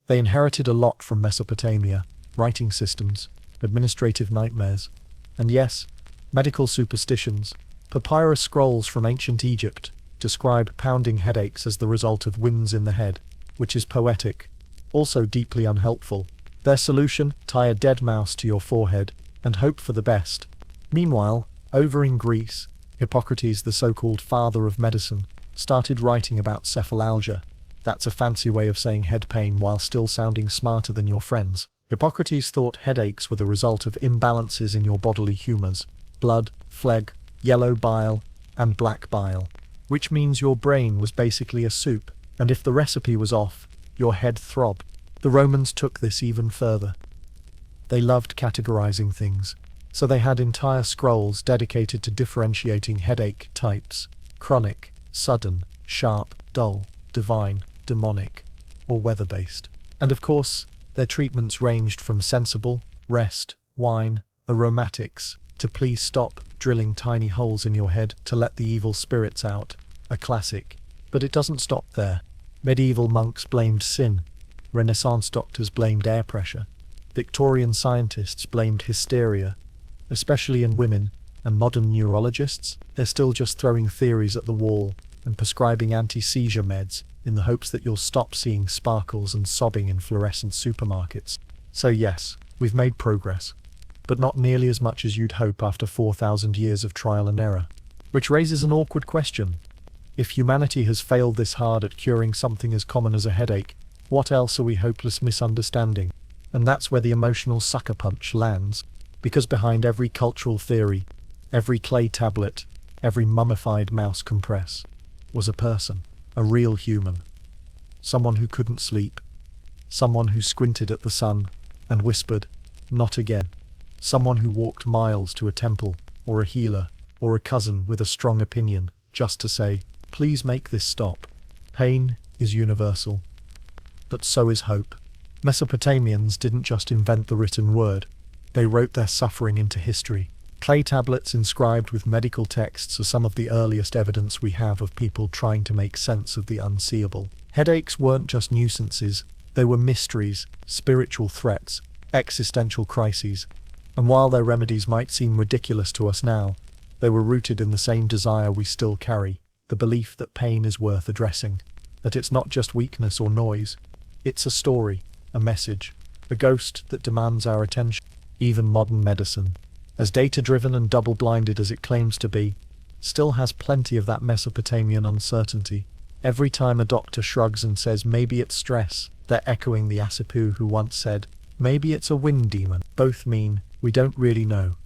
They inherited a lot from Mesopotamia. Writing systems, administrative nightmares, and yes, medical superstitions. Papyrus scrolls from ancient Egypt describe pounding headaches as the result of winds in the head, which is poetic, also deeply unhelpful. Their solution: tie a dead mouse to your forehead and hope for the best. Meanwhile, over in Greece, Hippocrates, the so-called father of medicine, started writing about cephalalgia. That's a fancy way of saying head pain while still sounding smarter than your friends. Hippocrates thought headaches were the result of imbalances in your bodily humors: blood, phlegm, yellow bile, and black bile. Which means your brain was basically a soup, and if the recipe was off, your head throbbed. The Romans took this even further. They loved categorizing things, so they had entire scrolls dedicated to differentiating headache types: chronic, sudden, sharp, dull, divine, demonic, or weather-based. And of course, their treatments ranged from sensible, rest, wine, aromatics, to please stop drilling tiny holes in your head to let the evil spirits out. A classic. But it doesn't stop there. Medieval monks blamed sin. Renaissance doctors blamed air pressure. Victorian scientists blamed hysteria, especially in women, and modern neurologists, they're still just throwing theories at the wall and prescribing anti-seizure meds in the hopes that you'll stop seeing sparkles and sobbing in fluorescent supermarkets. So yes, we've made progress, but not nearly as much as you'd hope after 4,000 years of trial and error. Which raises an awkward question. If humanity has failed this hard at curing something as common as a headache, what else are we hopeless misunderstanding? And that's where the emotional sucker punch lands. Because behind every cultural theory, every clay tablet, every mummified mouse compress, was a person, a real human. Someone who couldn't sleep. Someone who squinted at the sun and whispered, "Not again." Someone who walked miles to a temple, or a healer, or a cousin with a strong opinion, just to say, "Please make this stop." Pain is universal. But so is hope. Mesopotamians didn't just invent the written word. They wrote their suffering into history. Clay tablets inscribed with medical texts are some of the earliest evidence we have of people trying to make sense of the unseeable. Headaches weren't just nuisances, they were mysteries, spiritual threats, existential crises. And while their remedies might seem ridiculous to us now, they were rooted in the same desire we still carry, the belief that pain is worth addressing, that it's not just weakness or noise, it's a story, a message, a ghost that demands our attention. Even modern medicine, as data-driven and double-blinded as it claims to be, still has plenty of that Mesopotamian uncertainty. Every time a doctor shrugs and says maybe it's stress, they're echoing the Asipu who once said, maybe it's a wind demon. Both mean, we don't really know,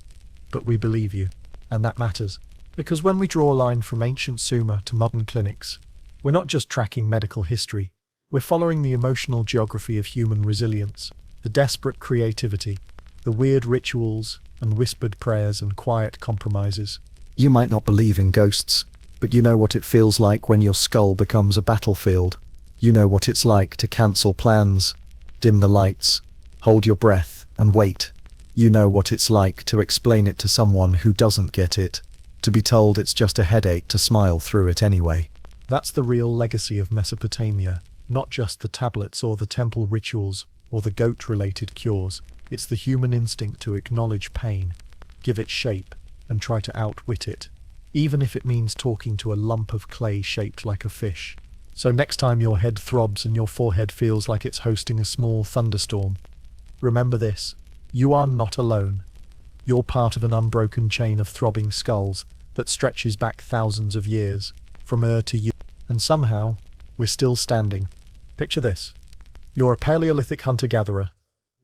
but we believe you. And that matters. Because when we draw a line from ancient Sumer to modern clinics, we're not just tracking medical history, we're following the emotional geography of human resilience, the desperate creativity, the weird rituals and whispered prayers and quiet compromises. You might not believe in ghosts, but you know what it feels like when your skull becomes a battlefield. You know what it's like to cancel plans, dim the lights, hold your breath, and wait. You know what it's like to explain it to someone who doesn't get it, to be told it's just a headache to smile through it anyway. That's the real legacy of Mesopotamia, not just the tablets or the temple rituals or the goat-related cures. It's the human instinct to acknowledge pain, give it shape, and try to outwit it, even if it means talking to a lump of clay shaped like a fish. So next time your head throbs and your forehead feels like it's hosting a small thunderstorm, remember this: you are not alone. You're part of an unbroken chain of throbbing skulls that stretches back thousands of years, from Ur to you, and somehow, we're still standing. Picture this. You're a Paleolithic hunter-gatherer.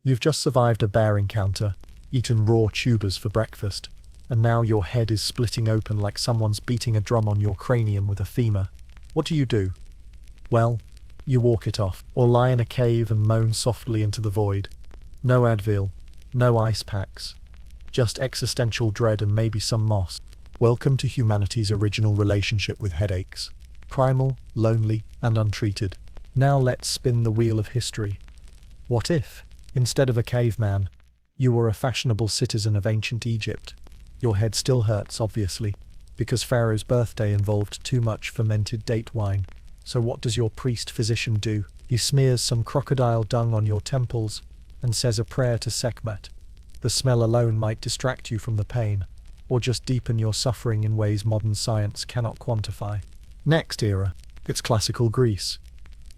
You've just survived a bear encounter, eaten raw tubers for breakfast, and now your head is splitting open like someone's beating a drum on your cranium with a femur. What do? Well, you walk it off, or lie in a cave and moan softly into the void. No Advil, no ice packs, just existential dread and maybe some moss. Welcome to humanity's original relationship with headaches. Primal, lonely, and untreated. Now let's spin the wheel of history. What if, instead of a caveman, you were a fashionable citizen of ancient Egypt? Your head still hurts, obviously, because Pharaoh's birthday involved too much fermented date wine. So what does your priest-physician do? He smears some crocodile dung on your temples and says a prayer to Sekhmet. The smell alone might distract you from the pain, or just deepen your suffering in ways modern science cannot quantify. Next era, it's classical Greece.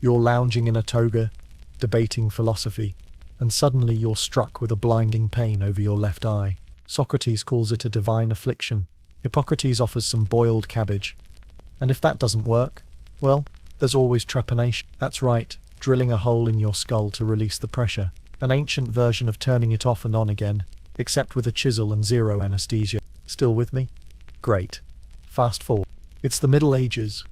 You're lounging in a toga, debating philosophy, and suddenly you're struck with a blinding pain over your left eye. Socrates calls it a divine affliction. Hippocrates offers some boiled cabbage. And if that doesn't work, well, there's always trepanation. That's right, drilling a hole in your skull to release the pressure. An ancient version of turning it off and on again, except with a chisel and zero anesthesia. Still with me? Great. Fast forward. It's the Middle Ages.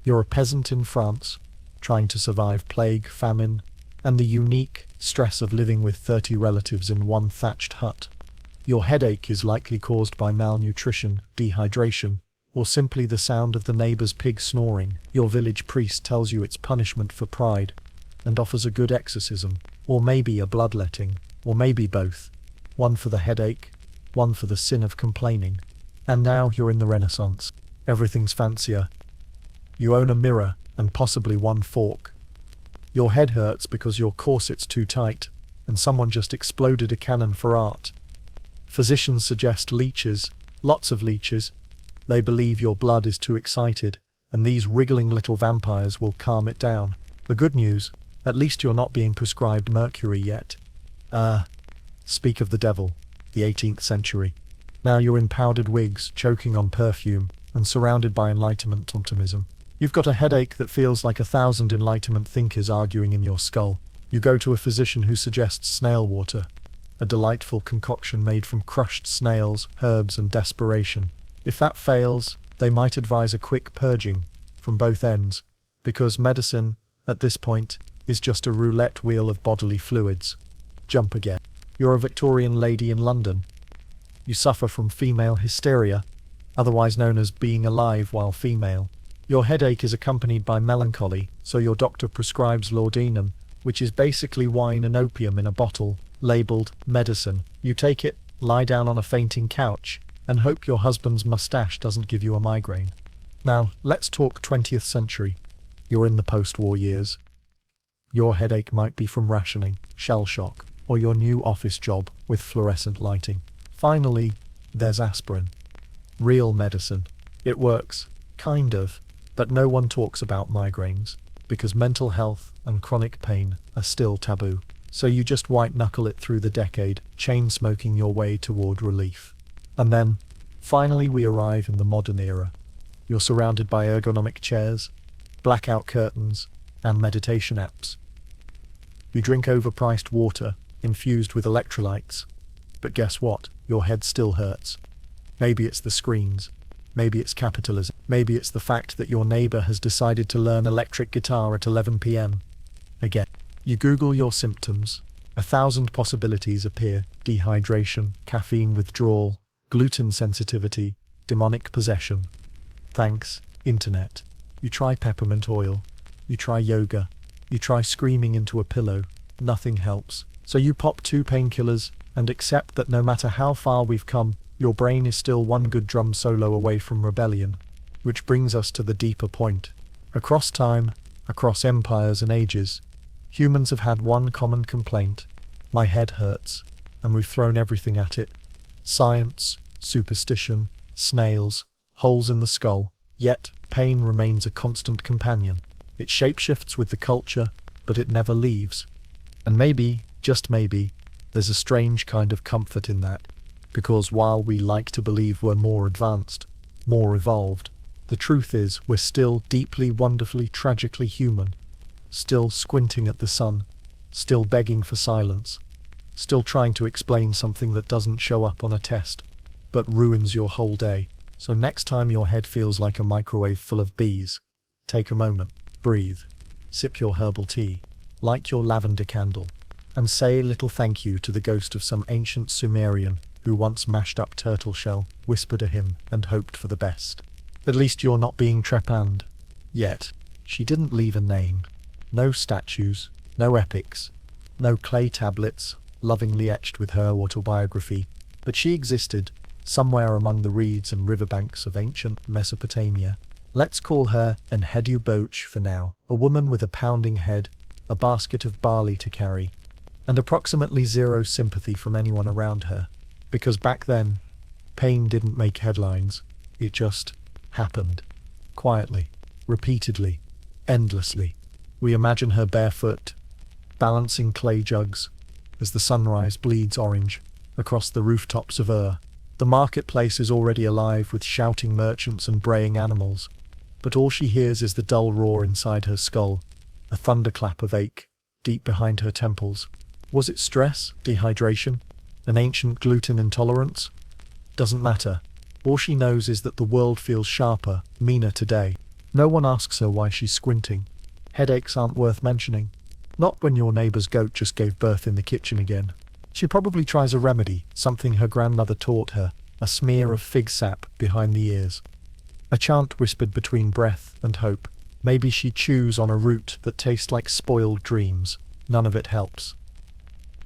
You're a peasant in France, trying to survive plague, famine, and the unique stress of living with 30 relatives in one thatched hut. Your headache is likely caused by malnutrition, dehydration, or simply the sound of the neighbor's pig snoring. Your village priest tells you it's punishment for pride, and offers a good exorcism, or maybe a bloodletting, or maybe both. One for the headache, one for the sin of complaining. And now you're in the Renaissance. Everything's fancier. You own a mirror, and possibly one fork. Your head hurts because your corset's too tight, and someone just exploded a cannon for art. Physicians suggest leeches, lots of leeches. They believe your blood is too excited, and these wriggling little vampires will calm it down. The good news, at least you're not being prescribed mercury yet. Speak of the devil, the 18th century. Now you're in powdered wigs, choking on perfume, and surrounded by enlightenment optimism. You've got a headache that feels like 1,000 enlightenment thinkers arguing in your skull. You go to a physician who suggests snail water, a delightful concoction made from crushed snails, herbs, and desperation. If that fails, they might advise a quick purging from both ends, because medicine, at this point, is just a roulette wheel of bodily fluids. Jump again. You're a Victorian lady in London. You suffer from female hysteria, otherwise known as being alive while female. Your headache is accompanied by melancholy, so your doctor prescribes laudanum, which is basically wine and opium in a bottle, labeled medicine. You take it, lie down on a fainting couch, and hope your husband's mustache doesn't give you a migraine. Now, let's talk 20th century. You're in the post-war years. Your headache might be from rationing, shell shock, or your new office job with fluorescent lighting. Finally, there's aspirin. Real medicine. It works, kind of, but no one talks about migraines, because mental health and chronic pain are still taboo. So you just white-knuckle it through the decade, chain-smoking your way toward relief. And then, finally we arrive in the modern era. You're surrounded by ergonomic chairs, blackout curtains, and meditation apps. You drink overpriced water, infused with electrolytes. But guess what? Your head still hurts. Maybe it's the screens. Maybe it's capitalism. Maybe it's the fact that your neighbor has decided to learn electric guitar at 11 p.m. Again. You Google your symptoms. 1,000 possibilities appear. Dehydration, caffeine withdrawal, gluten sensitivity, demonic possession. Thanks, Internet. You try peppermint oil. You try yoga. You try screaming into a pillow. Nothing helps. So you pop 2 painkillers and accept that no matter how far we've come, your brain is still one good drum solo away from rebellion. Which brings us to the deeper point. Across time, across empires and ages, humans have had one common complaint. My head hurts, and we've thrown everything at it. Science, superstition, snails, holes in the skull. Yet, pain remains a constant companion. It shapeshifts with the culture, but it never leaves. And maybe, just maybe, there's a strange kind of comfort in that. Because while we like to believe we're more advanced, more evolved, the truth is we're still deeply, wonderfully, tragically human. Still squinting at the sun, still begging for silence, still trying to explain something that doesn't show up on a test, but ruins your whole day. So next time your head feels like a microwave full of bees, take a moment, breathe, sip your herbal tea, light your lavender candle, and say a little thank you to the ghost of some ancient Sumerian who once mashed up turtle shell, whispered a hymn, and hoped for the best. At least you're not being trepanned. Yet, she didn't leave a name. No statues, no epics, no clay tablets, lovingly etched with her autobiography, but she existed, somewhere among the reeds and riverbanks of ancient Mesopotamia. Let's call her Enhedu Boch for now, a woman with a pounding head, a basket of barley to carry, and approximately zero sympathy from anyone around her. Because back then, pain didn't make headlines, it just happened. Quietly, repeatedly, endlessly. We imagine her barefoot, balancing clay jugs, as the sunrise bleeds orange across the rooftops of Ur. The marketplace is already alive with shouting merchants and braying animals, but all she hears is the dull roar inside her skull, a thunderclap of ache, deep behind her temples. Was it stress, dehydration, an ancient gluten intolerance? Doesn't matter. All she knows is that the world feels sharper, meaner today. No one asks her why she's squinting. Headaches aren't worth mentioning. Not when your neighbor's goat just gave birth in the kitchen again. She probably tries a remedy, something her grandmother taught her, a smear of fig sap behind the ears. A chant whispered between breath and hope. Maybe she chews on a root that tastes like spoiled dreams. None of it helps.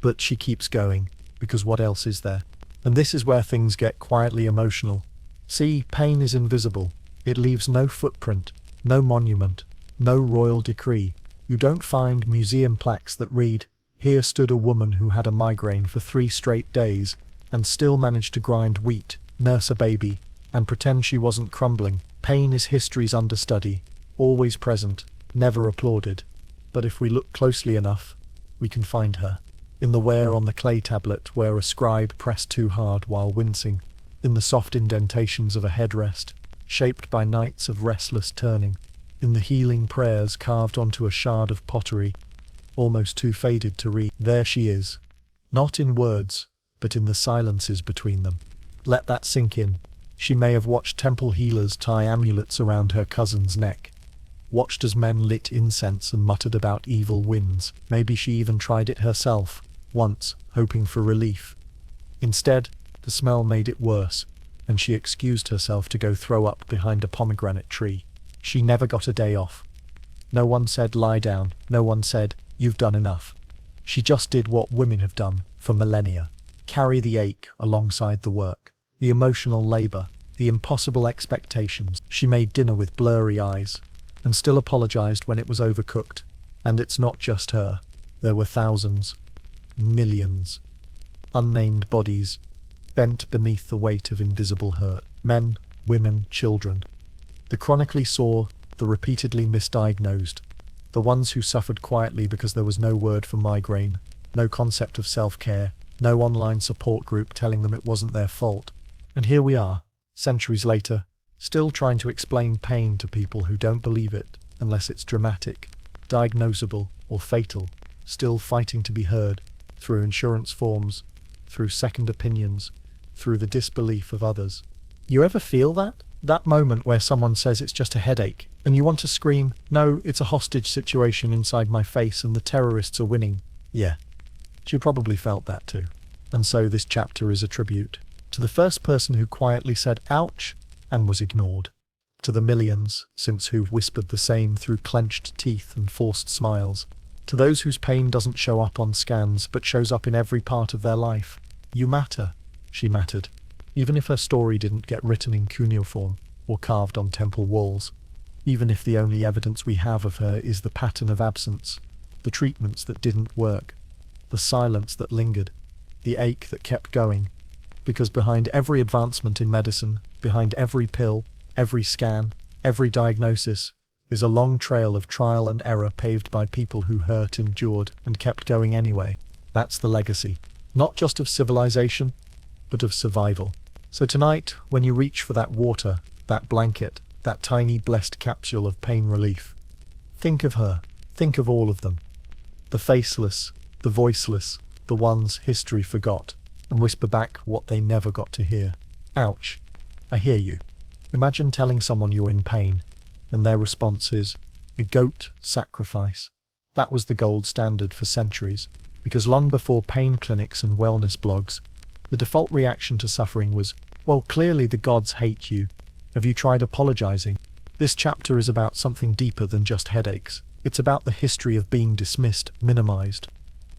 But she keeps going, because what else is there? And this is where things get quietly emotional. See, pain is invisible. It leaves no footprint, no monument, no royal decree. You don't find museum plaques that read, "Here stood a woman who had a migraine for 3 straight days and still managed to grind wheat, nurse a baby, and pretend she wasn't crumbling." Pain is history's understudy, always present, never applauded. But if we look closely enough, we can find her. In the wear on the clay tablet where a scribe pressed too hard while wincing, in the soft indentations of a headrest, shaped by nights of restless turning, in the healing prayers carved onto a shard of pottery, almost too faded to read. There she is. Not in words, but in the silences between them. Let that sink in. She may have watched temple healers tie amulets around her cousin's neck, watched as men lit incense and muttered about evil winds. Maybe she even tried it herself, once, hoping for relief. Instead, the smell made it worse, and she excused herself to go throw up behind a pomegranate tree. She never got a day off. No one said lie down, no one said you've done enough. She just did what women have done for millennia. Carry the ache alongside the work, the emotional labor, the impossible expectations. She made dinner with blurry eyes, and still apologized when it was overcooked. And it's not just her. There were thousands, millions, unnamed bodies, bent beneath the weight of invisible hurt. Men, women, children. The chronically sore, the repeatedly misdiagnosed, the ones who suffered quietly because there was no word for migraine, no concept of self-care, no online support group telling them it wasn't their fault. And here we are, centuries later, still trying to explain pain to people who don't believe it unless it's dramatic, diagnosable, or fatal, still fighting to be heard, through insurance forms, through second opinions, through the disbelief of others. You ever feel that? That moment where someone says it's just a headache, and you want to scream, "No, it's a hostage situation inside my face and the terrorists are winning." Yeah, you probably felt that too. And so this chapter is a tribute to the first person who quietly said ouch and was ignored, to the millions since who've whispered the same through clenched teeth and forced smiles, to those whose pain doesn't show up on scans but shows up in every part of their life. You matter. She mattered, even if her story didn't get written in cuneiform or carved on temple walls, even if the only evidence we have of her is the pattern of absence, the treatments that didn't work, the silence that lingered, the ache that kept going, because behind every advancement in medicine, behind every pill, every scan, every diagnosis, is a long trail of trial and error paved by people who hurt, endured, and kept going anyway. That's the legacy, not just of civilization, but of survival. So tonight, when you reach for that water, that blanket, that tiny blessed capsule of pain relief, think of her, think of all of them. The faceless, the voiceless, the ones history forgot, and whisper back what they never got to hear. Ouch. I hear you. Imagine telling someone you're in pain, and their response is, a goat sacrifice. That was the gold standard for centuries, because long before pain clinics and wellness blogs, the default reaction to suffering was, well, clearly the gods hate you. Have you tried apologizing? This chapter is about something deeper than just headaches. It's about the history of being dismissed, minimized,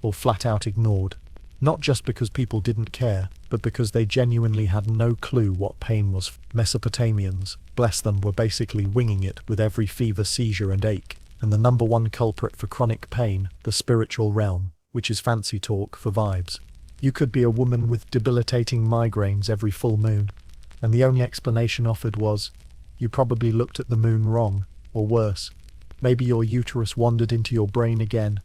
or flat out ignored. Not just because people didn't care, but because they genuinely had no clue what pain was. Mesopotamians, bless them, were basically winging it with every fever, seizure and ache. And the number one culprit for chronic pain, the spiritual realm, which is fancy talk for vibes. You could be a woman with debilitating migraines every full moon, and the only explanation offered was, you probably looked at the moon wrong, or worse, maybe your uterus wandered into your brain again.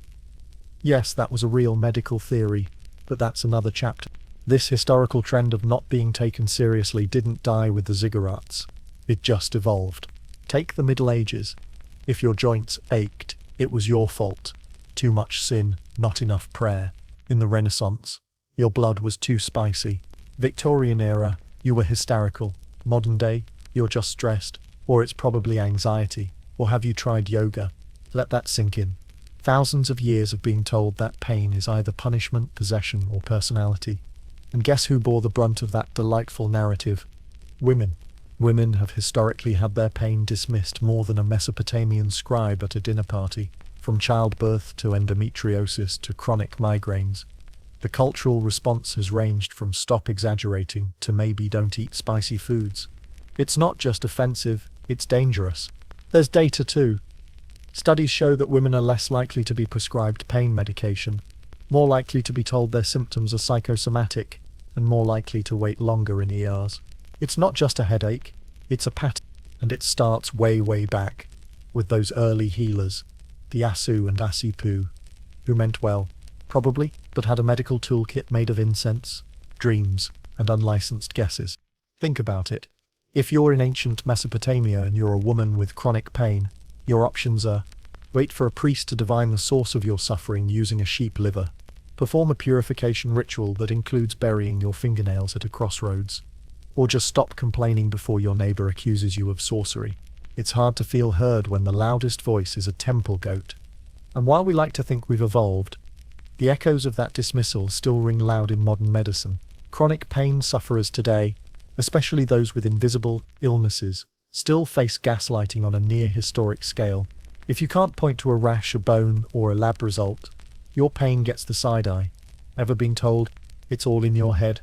Yes, that was a real medical theory, but that's another chapter. This historical trend of not being taken seriously didn't die with the ziggurats. It just evolved. Take the Middle Ages. If your joints ached, it was your fault. Too much sin, not enough prayer. In the Renaissance, your blood was too spicy. Victorian era, you were hysterical. Modern day, you're just stressed, or it's probably anxiety, or have you tried yoga? Let that sink in. Thousands of years of being told that pain is either punishment, possession, or personality. And guess who bore the brunt of that delightful narrative? Women. Women have historically had their pain dismissed more than a Mesopotamian scribe at a dinner party. From childbirth to endometriosis to chronic migraines. The cultural response has ranged from stop exaggerating to maybe don't eat spicy foods. It's not just offensive, it's dangerous. There's data too. Studies show that women are less likely to be prescribed pain medication, more likely to be told their symptoms are psychosomatic, and more likely to wait longer in ERs. It's not just a headache, it's a pattern, and it starts way, way back, with those early healers, the Asu and Asipu, who meant well, probably, but had a medical toolkit made of incense, dreams, and unlicensed guesses. Think about it. If you're in ancient Mesopotamia and you're a woman with chronic pain, your options are: wait for a priest to divine the source of your suffering using a sheep liver, perform a purification ritual that includes burying your fingernails at a crossroads, or just stop complaining before your neighbor accuses you of sorcery. It's hard to feel heard when the loudest voice is a temple goat. And while we like to think we've evolved, the echoes of that dismissal still ring loud in modern medicine. Chronic pain sufferers today, especially those with invisible illnesses, still face gaslighting on a near-historic scale. If you can't point to a rash, a bone, or a lab result, your pain gets the side eye. Ever been told, it's all in your head?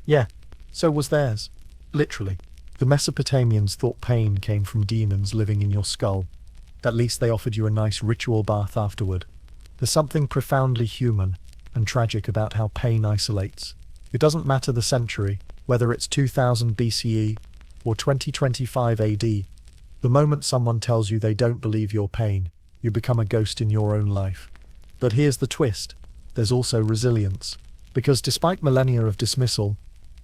Yeah, so was theirs. Literally. The Mesopotamians thought pain came from demons living in your skull. At least they offered you a nice ritual bath afterward. There's something profoundly human and tragic about how pain isolates. It doesn't matter the century, whether it's 2000 BCE or 2025 AD. The moment someone tells you they don't believe your pain, you become a ghost in your own life. But here's the twist. There's also resilience. Because despite millennia of dismissal,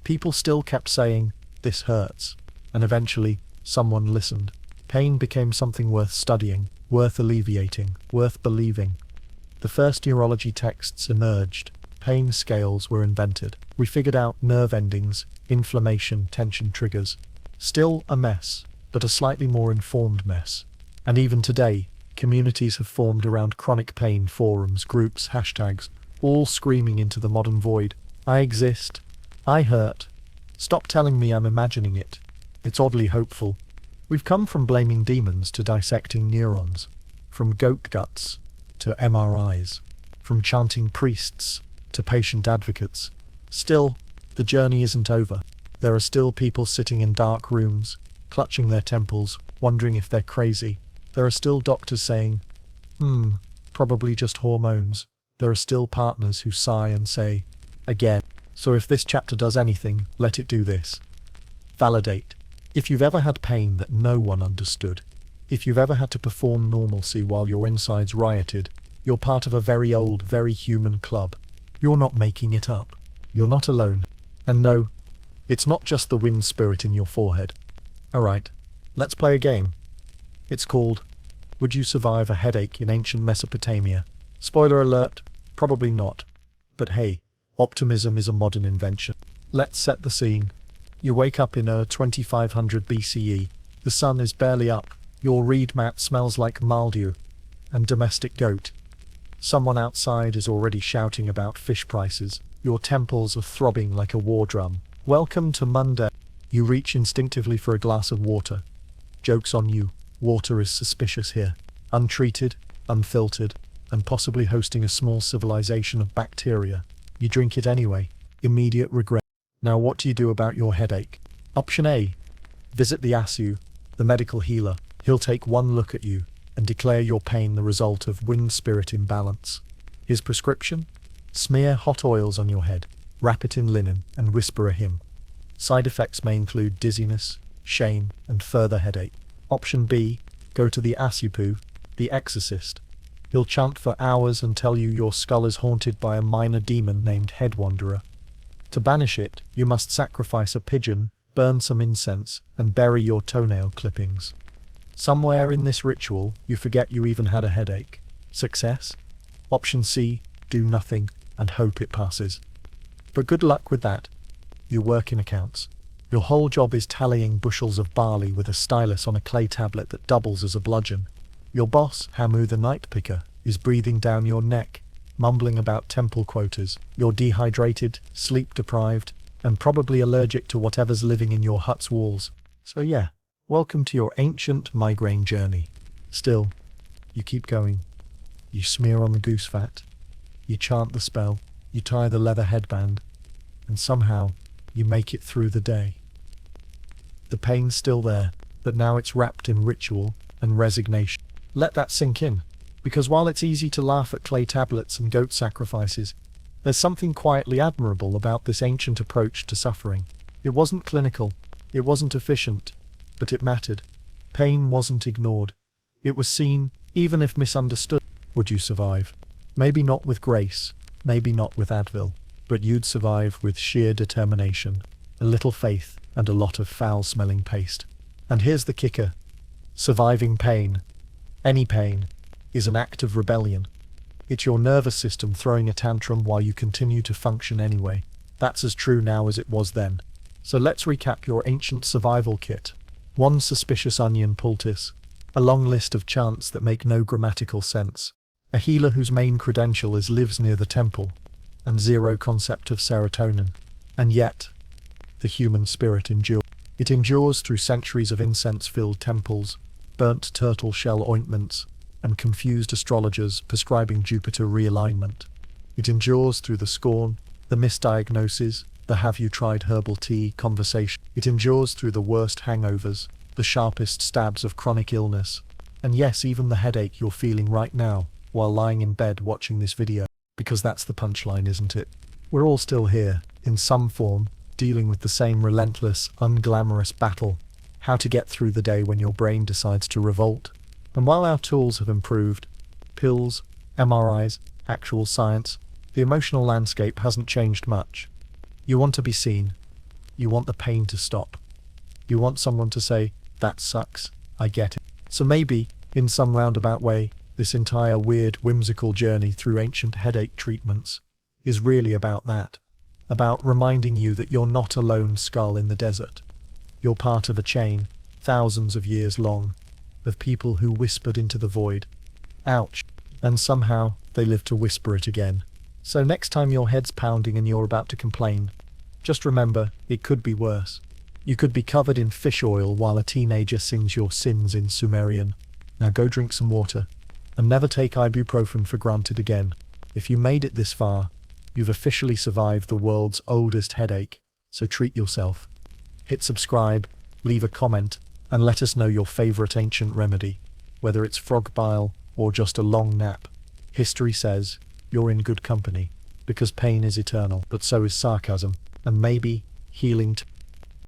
people still kept saying, "This hurts." And eventually, someone listened. Pain became something worth studying, worth alleviating, worth believing. The first neurology texts emerged. Pain scales were invented. We figured out nerve endings, inflammation, tension triggers. Still a mess, but a slightly more informed mess. And even today, communities have formed around chronic pain forums, groups, hashtags, all screaming into the modern void. I exist. I hurt. Stop telling me I'm imagining it. It's oddly hopeful. We've come from blaming demons to dissecting neurons, from goat guts to MRIs, from chanting priests to patient advocates. Still, the journey isn't over. There are still people sitting in dark rooms, clutching their temples, wondering if they're crazy. There are still doctors saying, probably just hormones. There are still partners who sigh and say, again. So if this chapter does anything, let it do this. Validate. If you've ever had pain that no one understood, if you've ever had to perform normalcy while your insides rioted, you're part of a very old, very human club. You're not making it up. You're not alone. And no, it's not just the wind spirit in your forehead. Alright, let's play a game. It's called, Would You Survive a Headache in Ancient Mesopotamia? Spoiler alert, probably not. But hey, optimism is a modern invention. Let's set the scene. You wake up in 2500 BCE. The sun is barely up. Your reed mat smells like mildew and domestic goat. Someone outside is already shouting about fish prices. Your temples are throbbing like a war drum. Welcome to Monday. You reach instinctively for a glass of water. Joke's on you. Water is suspicious here. Untreated, unfiltered, and possibly hosting a small civilization of bacteria. You drink it anyway. Immediate regret. Now what do you do about your headache? Option A. Visit the Asu, the medical healer. He'll take one look at you and declare your pain the result of wind-spirit imbalance. His prescription? Smear hot oils on your head, wrap it in linen, and whisper a hymn. Side effects may include dizziness, shame, and further headache. Option B. Go to the Asupu, the exorcist. He'll chant for hours and tell you your skull is haunted by a minor demon named Head Wanderer. To banish it, you must sacrifice a pigeon, burn some incense, and bury your toenail clippings. Somewhere in this ritual, you forget you even had a headache. Success? Option C. Do nothing and hope it passes. But good luck with that. You work in accounts. Your whole job is tallying bushels of barley with a stylus on a clay tablet that doubles as a bludgeon. Your boss, Hamu the night picker, is breathing down your neck, mumbling about temple quotas. You're dehydrated, sleep-deprived, and probably allergic to whatever's living in your hut's walls. So yeah, welcome to your ancient migraine journey. Still, you keep going. You smear on the goose fat. You chant the spell. You tie the leather headband. And somehow, you make it through the day. The pain's still there, but now it's wrapped in ritual and resignation. Let that sink in, because while it's easy to laugh at clay tablets and goat sacrifices, there's something quietly admirable about this ancient approach to suffering. It wasn't clinical, it wasn't efficient, but it mattered. Pain wasn't ignored. It was seen, even if misunderstood. Would you survive? Maybe not with grace, maybe not with Advil, but you'd survive with sheer determination, a little faith, and a lot of foul-smelling paste. And here's the kicker. Surviving pain, any pain, is an act of rebellion. It's your nervous system throwing a tantrum while you continue to function anyway. That's as true now as it was then. So let's recap your ancient survival kit. 1 suspicious onion poultice, a long list of chants that make no grammatical sense, a healer whose main credential is lives near the temple, and 0 concept of serotonin. And yet, the human spirit endures. It endures through centuries of incense-filled temples, burnt turtle shell ointments, and confused astrologers prescribing Jupiter realignment. It endures through the scorn, the misdiagnoses, the have you tried herbal tea conversation. It endures through the worst hangovers, the sharpest stabs of chronic illness, and yes, even the headache you're feeling right now while lying in bed watching this video. Because that's the punchline, isn't it? We're all still here, in some form, dealing with the same relentless, unglamorous battle. How to get through the day when your brain decides to revolt. And while our tools have improved, pills, MRIs, actual science, the emotional landscape hasn't changed much. You want to be seen. You want the pain to stop. You want someone to say, that sucks, I get it. So maybe, in some roundabout way, this entire weird, whimsical journey through ancient headache treatments is really about that. About reminding you that you're not a lone skull in the desert. You're part of a chain, thousands of years long, of people who whispered into the void. Ouch. And somehow, they live to whisper it again. So next time your head's pounding and you're about to complain, just remember, it could be worse. You could be covered in fish oil while a teenager sings your sins in Sumerian. Now go drink some water, and never take ibuprofen for granted again. If you made it this far, you've officially survived the world's oldest headache, so treat yourself. Hit subscribe, leave a comment, and let us know your favorite ancient remedy, whether it's frog bile or just a long nap. History says you're in good company, because pain is eternal, but so is sarcasm, and maybe healing